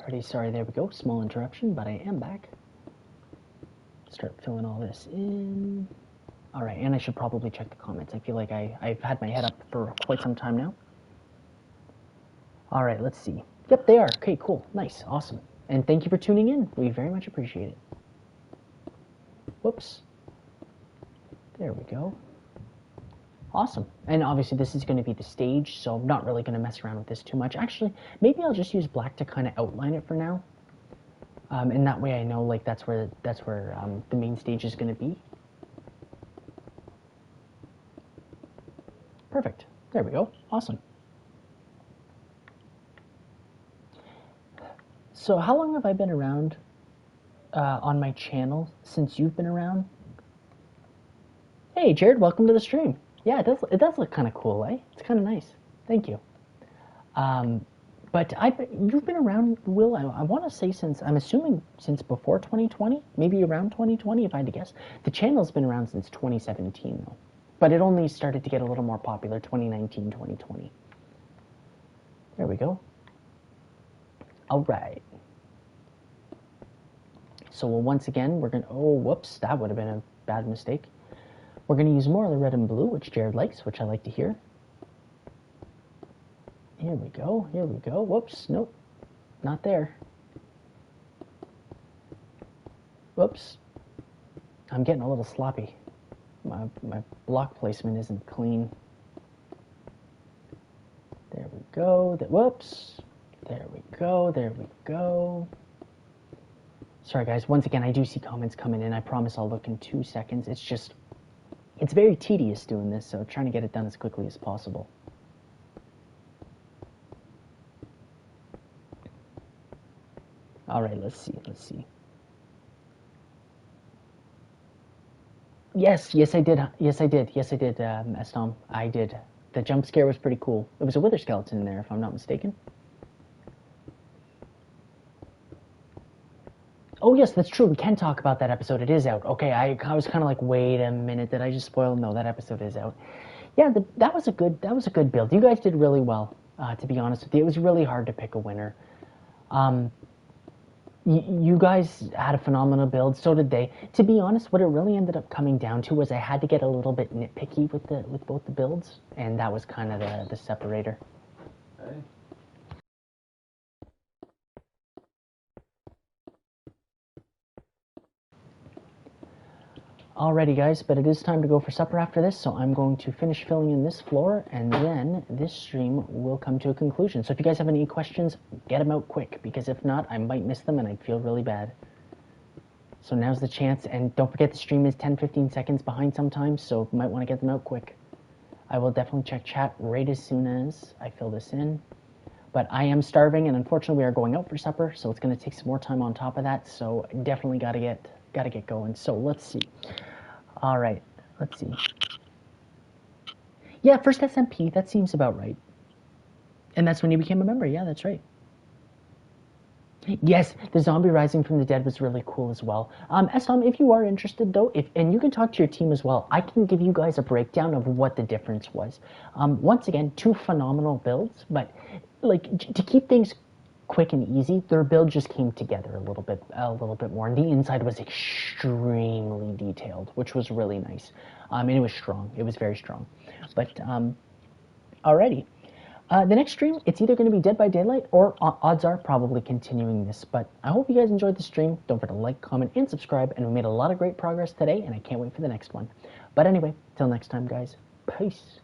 Speaker 1: Alrighty, sorry, there we go. Small interruption, but I am back. Start filling all this in. Alright, and I should probably check the comments. I feel like I've had my head up for quite some time now. Alright, let's see. Yep, they are. Okay, cool. Nice. Awesome. And thank you for tuning in. We very much appreciate it. Whoops. There we go. Awesome. And obviously this is going to be the stage, so I'm not really going to mess around with this too much. Actually, maybe I'll just use black to kind of outline it for now. And that way I know like that's where the main stage is going to be. Perfect. There we go. Awesome. So how long have I been around on my channel since you've been around? Hey, Jared, welcome to the stream. Yeah, it does look kind of cool, eh? It's kind of nice. Thank you. But you've been around, Will, I want to say since, I'm assuming since before 2020, maybe around 2020 if I had to guess. The channel's been around since 2017 though. But it only started to get a little more popular 2019, 2020. There we go. All right. So once again, we're going to, oh, whoops, that would have been a bad mistake. We're going to use more of the red and blue, which Jared likes, which I like to hear. Here we go, here we go. Whoops, nope, not there. Whoops. I'm getting a little sloppy. My block placement isn't clean. There we go. Whoops. There we go, there we go. Sorry guys, once again, I do see comments coming in. I promise I'll look in 2 seconds. It's just It's very tedious doing this, so trying to get it done as quickly as possible. All right, let's see. Yes, I did. Tom. I did. The jump scare was pretty cool. It was a wither skeleton in there, if I'm not mistaken. Oh yes, that's true. We can talk about that episode. It is out. Okay, I was kind of like, wait a minute, did I just spoil? No, that episode is out. Yeah, that was a good build. You guys did really well. To be honest with you, it was really hard to pick a winner. You guys had a phenomenal build. So did they. To be honest, what it really ended up coming down to was I had to get a little bit nitpicky with both the builds, and that was kind of the separator.
Speaker 3: Okay.
Speaker 1: Alrighty guys, but it is time to go for supper after this, so I'm going to finish filling in this floor, and then this stream will come to a conclusion. So if you guys have any questions, get them out quick, because if not, I might miss them and I'd feel really bad. So now's the chance, and don't forget the stream is 10-15 seconds behind sometimes, so you might want to get them out quick. I will definitely check chat right as soon as I fill this in. But I am starving, and unfortunately we are going out for supper, so it's going to take some more time on top of that, so definitely gotta get going. So let's see. All right, let's see. Yeah, first SMP, that seems about right. And that's when you became a member. Yeah, that's right. Yes, the zombie rising from the dead was really cool as well. Tom, if you are interested though, and you can talk to your team as well, I can give you guys a breakdown of what the difference was. Once again, two phenomenal builds, but like to keep things quick and easy, their build just came together a little bit more, and the inside was extremely detailed, which was really nice. And it was strong. It was very strong. But alrighty. The next stream, it's either going to be Dead by Daylight or odds are probably continuing this. But I hope you guys enjoyed the stream. Don't forget to like, comment, and subscribe. And we made a lot of great progress today, and I can't wait for the next one. But anyway, till next time, guys. Peace.